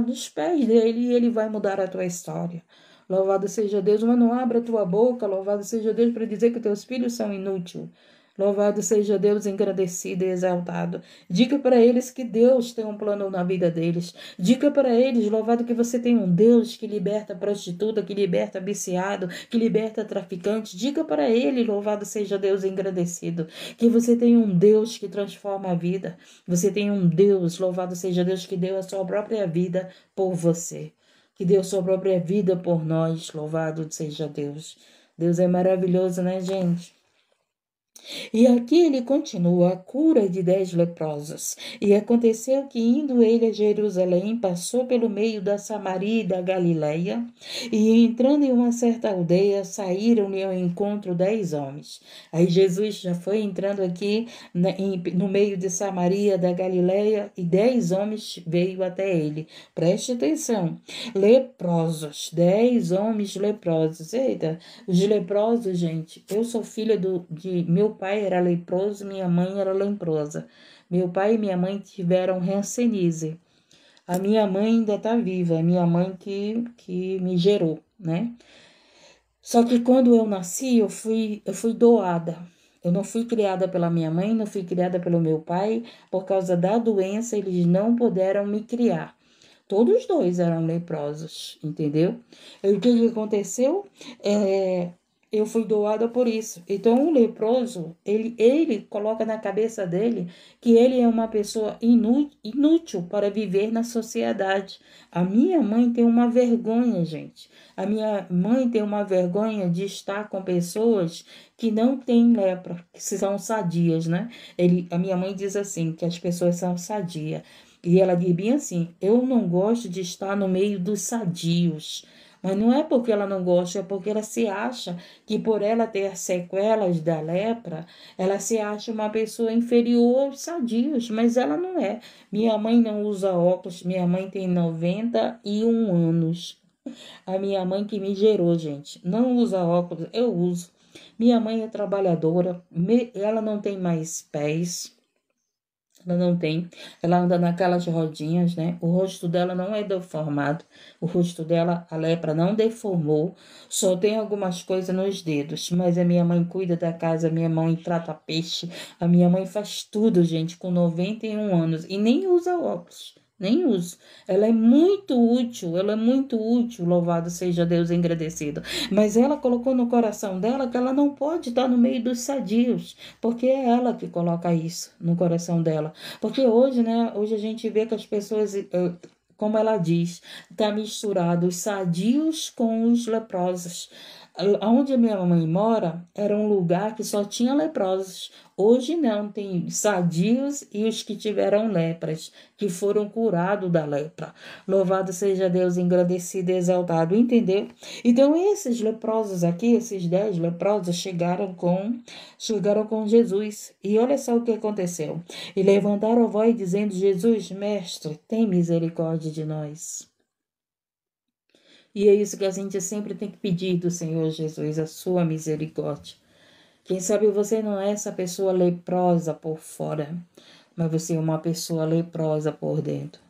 nos pés dele e ele vai mudar a tua história. Louvado seja Deus, mas não abra a tua boca, louvado seja Deus, para dizer que teus filhos são inúteis. Louvado seja Deus, engrandecido e exaltado. Diga para eles que Deus tem um plano na vida deles. Diga para eles, louvado, que você tem um Deus que liberta prostituta, que liberta viciado, que liberta traficante. Diga para ele, louvado seja Deus, engrandecido, que você tem um Deus que transforma a vida. Você tem um Deus, louvado seja Deus, que deu a sua própria vida por você. Que deu a sua própria vida por nós. Louvado seja Deus. Deus é maravilhoso, né, gente? E aqui ele continua a cura de 10 leprosos. E aconteceu que, indo ele a Jerusalém, passou pelo meio da Samaria e da Galileia, e entrando em uma certa aldeia, saíram-lhe ao encontro 10 homens. Aí Jesus já foi entrando aqui no meio de Samaria, da Galileia, e 10 homens veio até ele. Preste atenção. Leprosos, 10 homens leprosos. Eita, os leprosos, gente, eu sou filha de meu pai era leproso, minha mãe era leprosa. Meu pai e minha mãe tiveram hanseníase. A minha mãe ainda está viva, a minha mãe que me gerou, né? Só que quando eu nasci, eu fui doada. Eu não fui criada pela minha mãe, não fui criada pelo meu pai. Por causa da doença, eles não puderam me criar. Todos dois eram leprosos, entendeu? E o que aconteceu? Eu fui doada por isso. Então, o leproso, ele coloca na cabeça dele que ele é uma pessoa inútil para viver na sociedade. A minha mãe tem uma vergonha, gente. A minha mãe tem uma vergonha de estar com pessoas que não têm lepra, que são sadias, né? A minha mãe diz assim, que as pessoas são sadias. E ela diz bem assim, eu não gosto de estar no meio dos sadios. Mas não é porque ela não gosta, é porque ela se acha que por ela ter sequelas da lepra, ela se acha uma pessoa inferior aos sadios, mas ela não é. Minha mãe não usa óculos, minha mãe tem 91 anos. A minha mãe que me gerou, gente, não usa óculos, eu uso. Minha mãe é trabalhadora, ela não tem mais pés. Ela não tem, ela anda naquelas rodinhas, né? O rosto dela não é deformado, o rosto dela, a lepra não deformou, só tem algumas coisas nos dedos, mas a minha mãe cuida da casa, a minha mãe trata peixe, a minha mãe faz tudo, gente, com 91 anos e nem usa óculos. Nem uso. Ela é muito útil, louvado seja Deus engrandecido. Mas ela colocou no coração dela que ela não pode estar no meio dos sadios, porque é ela que coloca isso no coração dela. Porque hoje, né, hoje a gente vê que as pessoas, como ela diz, está misturado os sadios com os leprosos. Onde a minha mãe mora era um lugar que só tinha leprosos. Hoje não, tem sadios e os que tiveram lepras, que foram curados da lepra. Louvado seja Deus, engrandecido e exaltado, entendeu? Então esses leprosos aqui, esses 10 leprosos chegaram com Jesus. E olha só o que aconteceu. E levantaram a voz dizendo, Jesus, mestre, tem misericórdia de nós. E é isso que a gente sempre tem que pedir do Senhor Jesus, a sua misericórdia. Quem sabe você não é essa pessoa leprosa por fora, mas você é uma pessoa leprosa por dentro.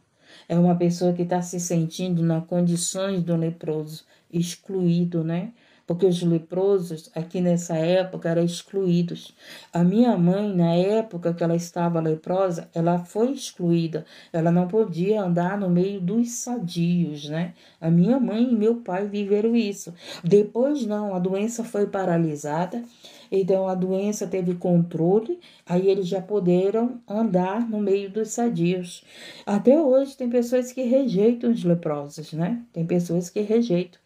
É uma pessoa que está se sentindo nas condições do leproso, excluído, né? Porque os leprosos, aqui nessa época, eram excluídos. A minha mãe, na época que ela estava leprosa, ela foi excluída. Ela não podia andar no meio dos sadios, né? A minha mãe e meu pai viveram isso. Depois, não, a doença foi paralisada. Então, a doença teve controle, aí eles já puderam andar no meio dos sadios. Até hoje, tem pessoas que rejeitam os leprosos, né? Tem pessoas que rejeitam.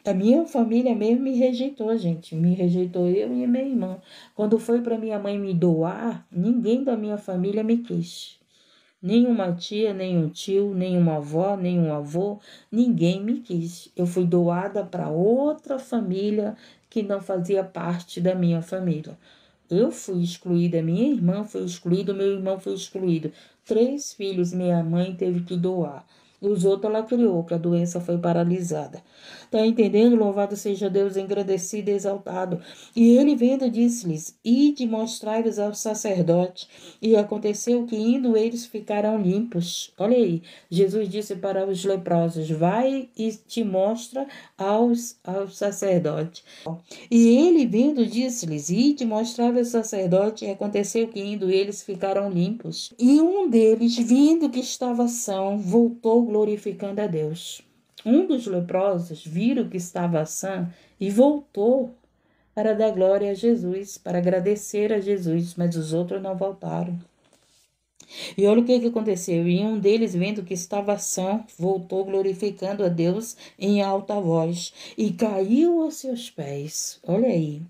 A minha família mesmo me rejeitou, gente. Me rejeitou eu e minha irmã. Quando foi para minha mãe me doar, ninguém da minha família me quis. Nenhuma tia, nenhum tio, nenhuma avó, nenhum avô, ninguém me quis. Eu fui doada para outra família que não fazia parte da minha família. Eu fui excluída, minha irmã foi excluída, meu irmão foi excluído. 3 filhos minha mãe teve que doar. Os outros ela criou, que a doença foi paralisada. Está entendendo? Louvado seja Deus, engrandecido e exaltado. E ele vendo, disse-lhes: ide mostrai-vos ao sacerdote. E aconteceu que, indo eles, ficaram limpos. Olha aí, Jesus disse para os leprosos: vai e te mostra ao sacerdote. E ele, vendo, disse-lhes: ide mostrai-vos ao sacerdote. E aconteceu que, indo eles, ficaram limpos. E um deles, vendo que estava são, voltou glorificando a Deus. Um dos leprosos viram que estava sã e voltou para dar glória a Jesus, para agradecer a Jesus, mas os outros não voltaram. E olha o que aconteceu. E um deles, vendo que estava sã, voltou glorificando a Deus em alta voz e caiu aos seus pés. Olha aí.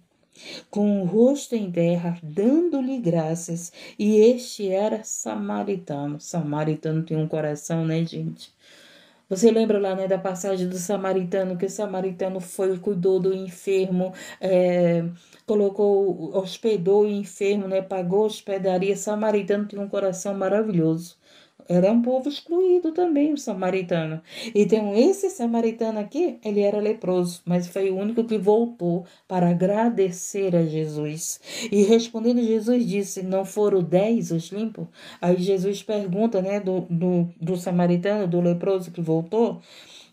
Com o rosto em terra, dando-lhe graças. E este era samaritano. Samaritano tem um coração, né, gente? Você lembra lá, né, da passagem do samaritano, que o samaritano foi, cuidou do enfermo, hospedou o enfermo, né, pagou hospedaria. Samaritano tem um coração maravilhoso. Era um povo excluído também, o samaritano. Então, esse samaritano aqui, ele era leproso, mas foi o único que voltou para agradecer a Jesus. E respondendo, Jesus disse: não foram 10 os limpos? Aí Jesus pergunta, né, do samaritano, do leproso que voltou: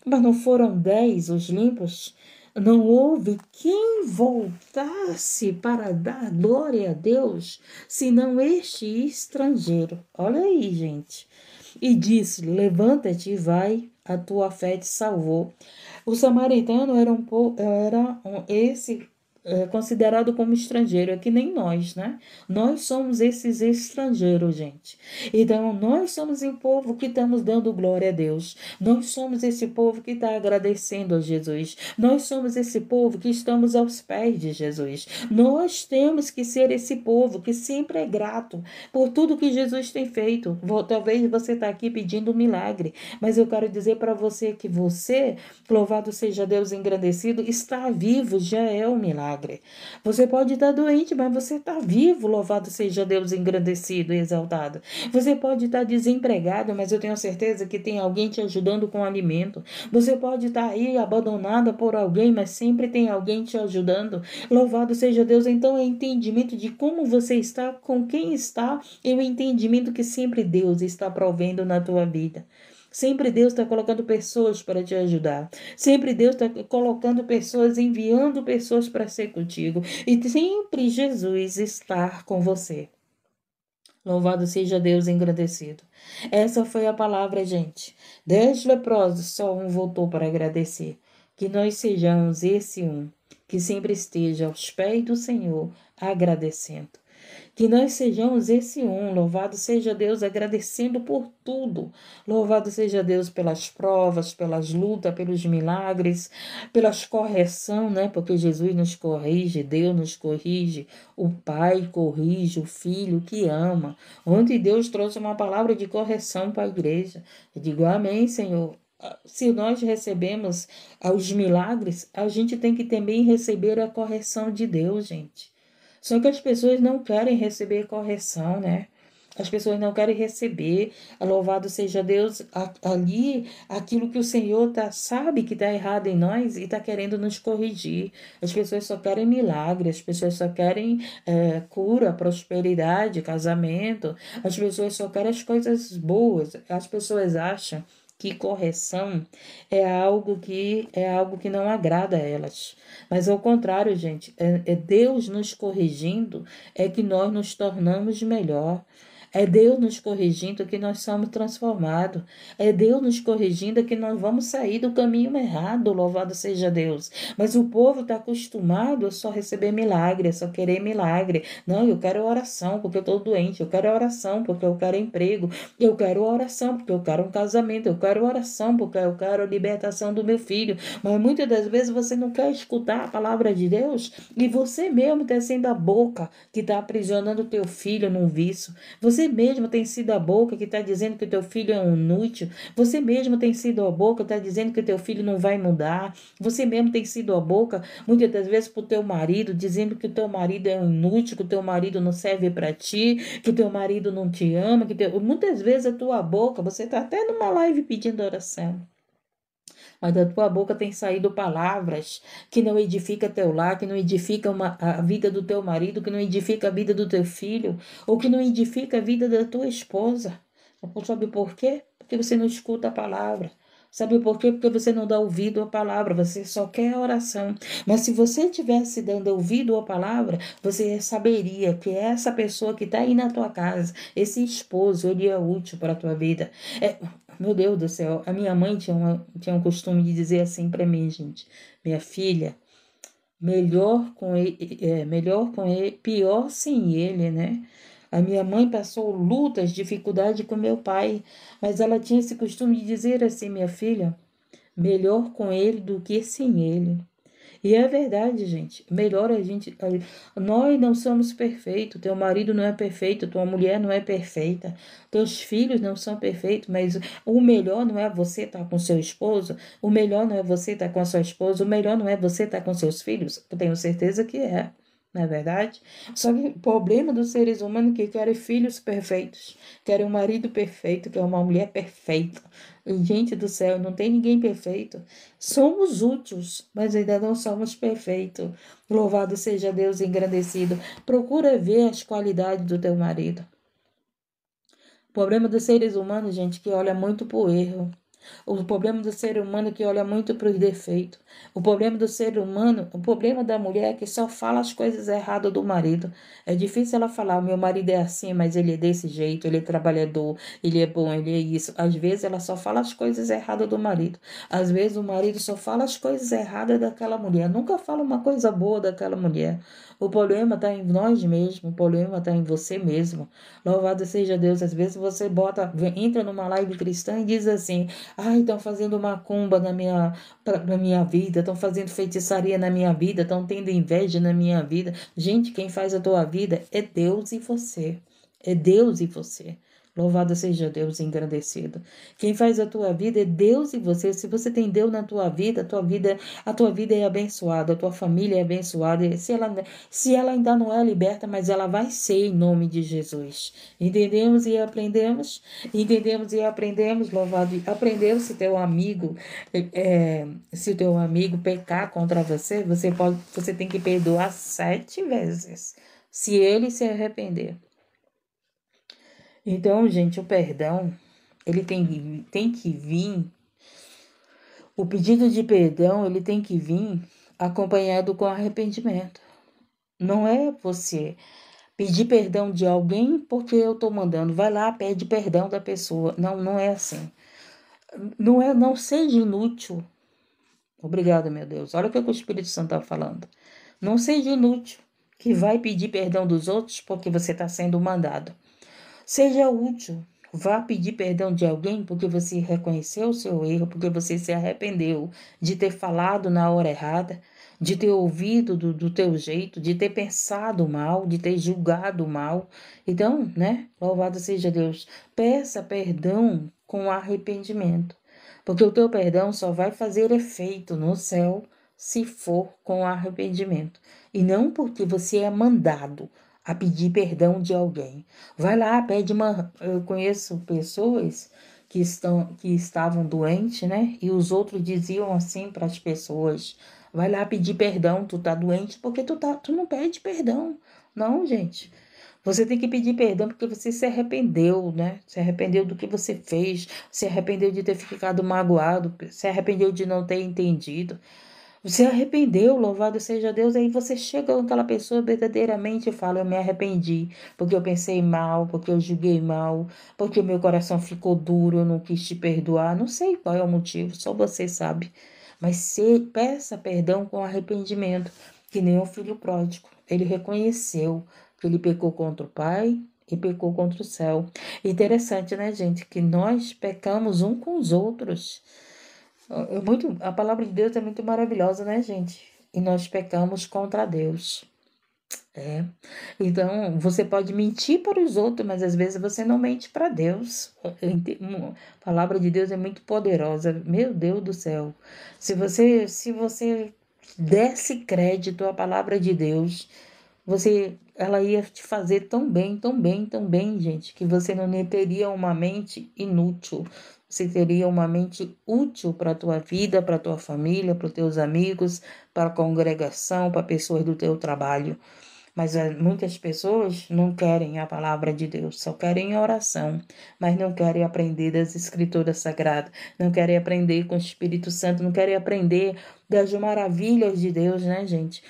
mas não foram 10 os limpos? Não houve quem voltasse para dar glória a Deus, senão este estrangeiro. Olha aí, gente. E disse-lhe: levanta-te e vai, a tua fé te salvou. O samaritano considerado como estrangeiro, é que nem nós, né? Nós somos esses estrangeiros, gente. Então, nós somos um povo que estamos dando glória a Deus. Nós somos esse povo que está agradecendo a Jesus. Nós somos esse povo que estamos aos pés de Jesus. Nós temos que ser esse povo que sempre é grato por tudo que Jesus tem feito. Talvez você está aqui pedindo um milagre, mas eu quero dizer para você que você, louvado seja Deus engrandecido, está vivo, já é um milagre. Você pode estar doente, mas você está vivo, louvado seja Deus engrandecido e exaltado. Você pode estar desempregado, mas eu tenho certeza que tem alguém te ajudando com alimento. Você pode estar aí abandonada por alguém, mas sempre tem alguém te ajudando. Louvado seja Deus. Então é entendimento de como você está, com quem está, e o entendimento que sempre Deus está provendo na tua vida. Sempre Deus está colocando pessoas para te ajudar. Sempre Deus está colocando pessoas, enviando pessoas para ser contigo. E sempre Jesus está com você. Louvado seja Deus engrandecido. Essa foi a palavra, gente. 10 leprosos, só um voltou para agradecer. Que nós sejamos esse um, que sempre esteja aos pés do Senhor, agradecendo. Que nós sejamos esse um, louvado seja Deus, agradecendo por tudo. Louvado seja Deus pelas provas, pelas lutas, pelos milagres, pelas correção, né? Porque Jesus nos corrige, Deus nos corrige, o Pai corrige o Filho que ama. Ontem Deus trouxe uma palavra de correção para a igreja. Eu digo amém, Senhor. Se nós recebemos os milagres, a gente tem que também receber a correção de Deus, gente. Só que as pessoas não querem receber correção, né? As pessoas não querem receber, louvado seja Deus, ali aquilo que o Senhor sabe que está errado em nós e está querendo nos corrigir. As pessoas só querem milagre, as pessoas só querem cura, prosperidade, casamento. As pessoas só querem as coisas boas. As pessoas acham que correção é algo que não agrada a elas. Mas ao contrário, gente, é Deus nos corrigindo, é que nós nos tornamos melhor. É Deus nos corrigindo que nós somos transformados. É Deus nos corrigindo que nós vamos sair do caminho errado, louvado seja Deus. Mas o povo está acostumado a só receber milagre, a só querer milagre. Não, eu quero oração porque eu estou doente. Eu quero oração porque eu quero emprego. Eu quero oração porque eu quero um casamento. Eu quero oração porque eu quero a libertação do meu filho. Mas muitas das vezes você não quer escutar a palavra de Deus e você mesmo está sendo a boca que está aprisionando o teu filho num vício. Você Você mesmo tem sido a boca que está dizendo que o teu filho é um inútil. Você mesmo tem sido a boca que está dizendo que o teu filho não vai mudar. Você mesmo tem sido a boca, muitas das vezes, para o teu marido, dizendo que o teu marido é um inútil, que o teu marido não serve para ti, que o teu marido não te ama. Muitas vezes a tua boca, você está até numa live pedindo oração. Mas da tua boca tem saído palavras que não edifica teu lar, que não edifica a vida do teu marido, que não edifica a vida do teu filho, ou que não edifica a vida da tua esposa. Sabe por quê? Porque você não escuta a palavra. Sabe por quê? Porque você não dá ouvido à palavra, você só quer a oração. Mas se você estivesse dando ouvido à palavra, você saberia que essa pessoa que está aí na tua casa, esse esposo, ele é útil para a tua vida. Meu Deus do céu, a minha mãe tinha um costume de dizer assim para mim, gente: minha filha, melhor com ele, pior sem ele, né? A minha mãe passou lutas, dificuldade com meu pai, mas ela tinha esse costume de dizer assim: minha filha, melhor com ele do que sem ele. E é verdade, gente. Melhor a gente. Nós não somos perfeitos. Teu marido não é perfeito, tua mulher não é perfeita, teus filhos não são perfeitos, mas o melhor não é você estar com seu esposo, o melhor não é você estar com a sua esposa, o melhor não é você estar com seus filhos. Eu tenho certeza que é. Não é verdade? Só que o problema dos seres humanos é que querem filhos perfeitos, querem um marido perfeito, querem uma mulher perfeita. E, gente do céu, não tem ninguém perfeito. Somos úteis, mas ainda não somos perfeitos. Louvado seja Deus engrandecido. Procura ver as qualidades do teu marido. O problema dos seres humanos, gente, que olha muito para o erro. O problema do ser humano é que olha muito para os defeitos. O problema do ser humano, o problema da mulher é que só fala as coisas erradas do marido. É difícil ela falar: o meu marido é assim, mas ele é desse jeito, ele é trabalhador, ele é bom, ele é isso. Às vezes ela só fala as coisas erradas do marido. Às vezes o marido só fala as coisas erradas daquela mulher. Nunca fala uma coisa boa daquela mulher. O problema está em nós mesmos, o problema está em você mesmo. Louvado seja Deus. Às vezes você entra numa live cristã e diz assim: ai, estão fazendo macumba na minha vida, estão fazendo feitiçaria na minha vida, estão tendo inveja na minha vida. Gente, quem faz a tua vida é Deus e você. É Deus e você. Louvado seja Deus engrandecido. Quem faz a tua vida é Deus e você. Se você tem Deus na tua vida, a tua vida é abençoada, a tua família é abençoada. Se ela ainda não é liberta, mas ela vai ser em nome de Jesus. Entendemos e aprendemos? Entendemos e aprendemos, louvado. Aprendeu se teu amigo, se o teu amigo pecar contra você, você tem que perdoar 7 vezes, se ele se arrepender. Então, gente, o perdão, ele tem que vir, o pedido de perdão, ele tem que vir acompanhado com arrependimento. Não é você pedir perdão de alguém porque eu estou mandando, vai lá, pede perdão da pessoa. Não, não é assim. Não seja inútil. Obrigada, meu Deus. Olha o que o Espírito Santo está falando. Não seja inútil que vai pedir perdão dos outros porque você está sendo mandado. Seja útil. Vá pedir perdão de alguém porque você reconheceu o seu erro, porque você se arrependeu de ter falado na hora errada, de ter ouvido do teu jeito, de ter pensado mal, de ter julgado mal. Então, né? Louvado seja Deus. Peça perdão com arrependimento, porque o teu perdão só vai fazer efeito no céu se for com arrependimento, e não porque você é mandado a pedir perdão de alguém. Vai lá, pede uma. Eu conheço pessoas que estavam doentes, né? E os outros diziam assim para as pessoas: vai lá pedir perdão, tu tá doente porque tu não pede perdão. Não, gente. Você tem que pedir perdão porque você se arrependeu, né? Se arrependeu do que você fez, se arrependeu de ter ficado magoado, se arrependeu de não ter entendido. Você arrependeu, louvado seja Deus. Aí você chega com aquela pessoa verdadeiramente e fala: eu me arrependi, porque eu pensei mal, porque eu julguei mal, porque o meu coração ficou duro, eu não quis te perdoar. Não sei qual é o motivo, só você sabe. Mas peça perdão com arrependimento, que nem o filho pródigo. Ele reconheceu que ele pecou contra o Pai e pecou contra o céu. Interessante, né, gente, que nós pecamos um com os outros. A palavra de Deus é muito maravilhosa, né, gente? E nós pecamos contra Deus. É. Então, você pode mentir para os outros, mas às vezes você não mente para Deus. A palavra de Deus é muito poderosa. Meu Deus do céu. Se você desse crédito à palavra de Deus, ela ia te fazer tão bem, tão bem, tão bem, gente, que você não teria uma mente inútil. Você teria uma mente útil para a tua vida, para a tua família, para os teus amigos, para a congregação, para pessoas do teu trabalho. Mas muitas pessoas não querem a palavra de Deus, só querem a oração, mas não querem aprender das Escrituras Sagradas, não querem aprender com o Espírito Santo, não querem aprender das maravilhas de Deus, né, gente?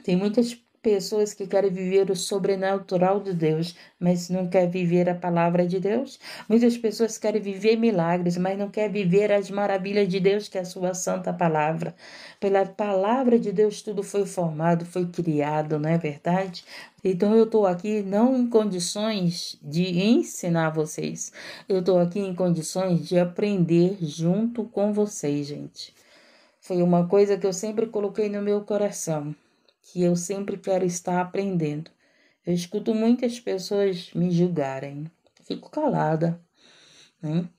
Tem muitas pessoas que querem viver o sobrenatural de Deus, mas não querem viver a palavra de Deus. Muitas pessoas querem viver milagres, mas não querem viver as maravilhas de Deus, que é a sua santa palavra. Pela palavra de Deus tudo foi formado, foi criado, não é verdade? Então eu estou aqui não em condições de ensinar vocês, eu estou aqui em condições de aprender junto com vocês, gente. Foi uma coisa que eu sempre coloquei no meu coração, que eu sempre quero estar aprendendo. Eu escuto muitas pessoas me julgarem. Fico calada, né?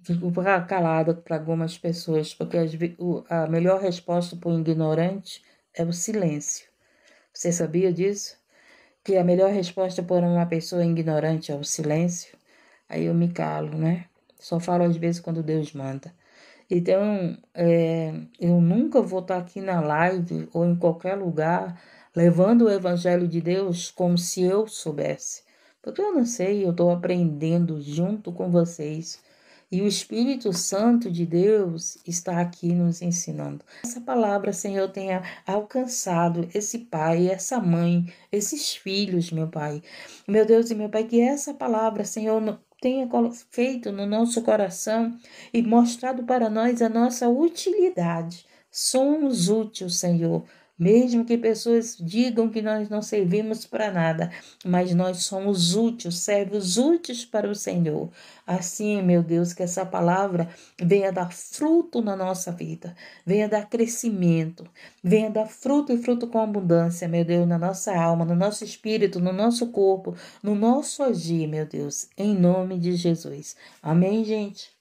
Fico calada para algumas pessoas, porque a melhor resposta para o ignorante é o silêncio. Você sabia disso? Que a melhor resposta para uma pessoa ignorante é o silêncio? Aí eu me calo, né? Só falo às vezes quando Deus manda. Então, eu nunca vou estar aqui na live ou em qualquer lugar levando o Evangelho de Deus como se eu soubesse. Porque eu não sei, eu estou aprendendo junto com vocês. E o Espírito Santo de Deus está aqui nos ensinando. Essa palavra, Senhor, tenha alcançado esse pai, essa mãe, esses filhos, meu Pai. Meu Deus e meu Pai, que essa palavra, Senhor, tenha feito no nosso coração e mostrado para nós a nossa utilidade. Somos úteis, Senhor. Mesmo que pessoas digam que nós não servimos para nada, mas nós somos úteis, servos úteis para o Senhor. Assim, meu Deus, que essa palavra venha dar fruto na nossa vida, venha dar crescimento, venha dar fruto e fruto com abundância, meu Deus, na nossa alma, no nosso espírito, no nosso corpo, no nosso agir, meu Deus, em nome de Jesus. Amém, gente?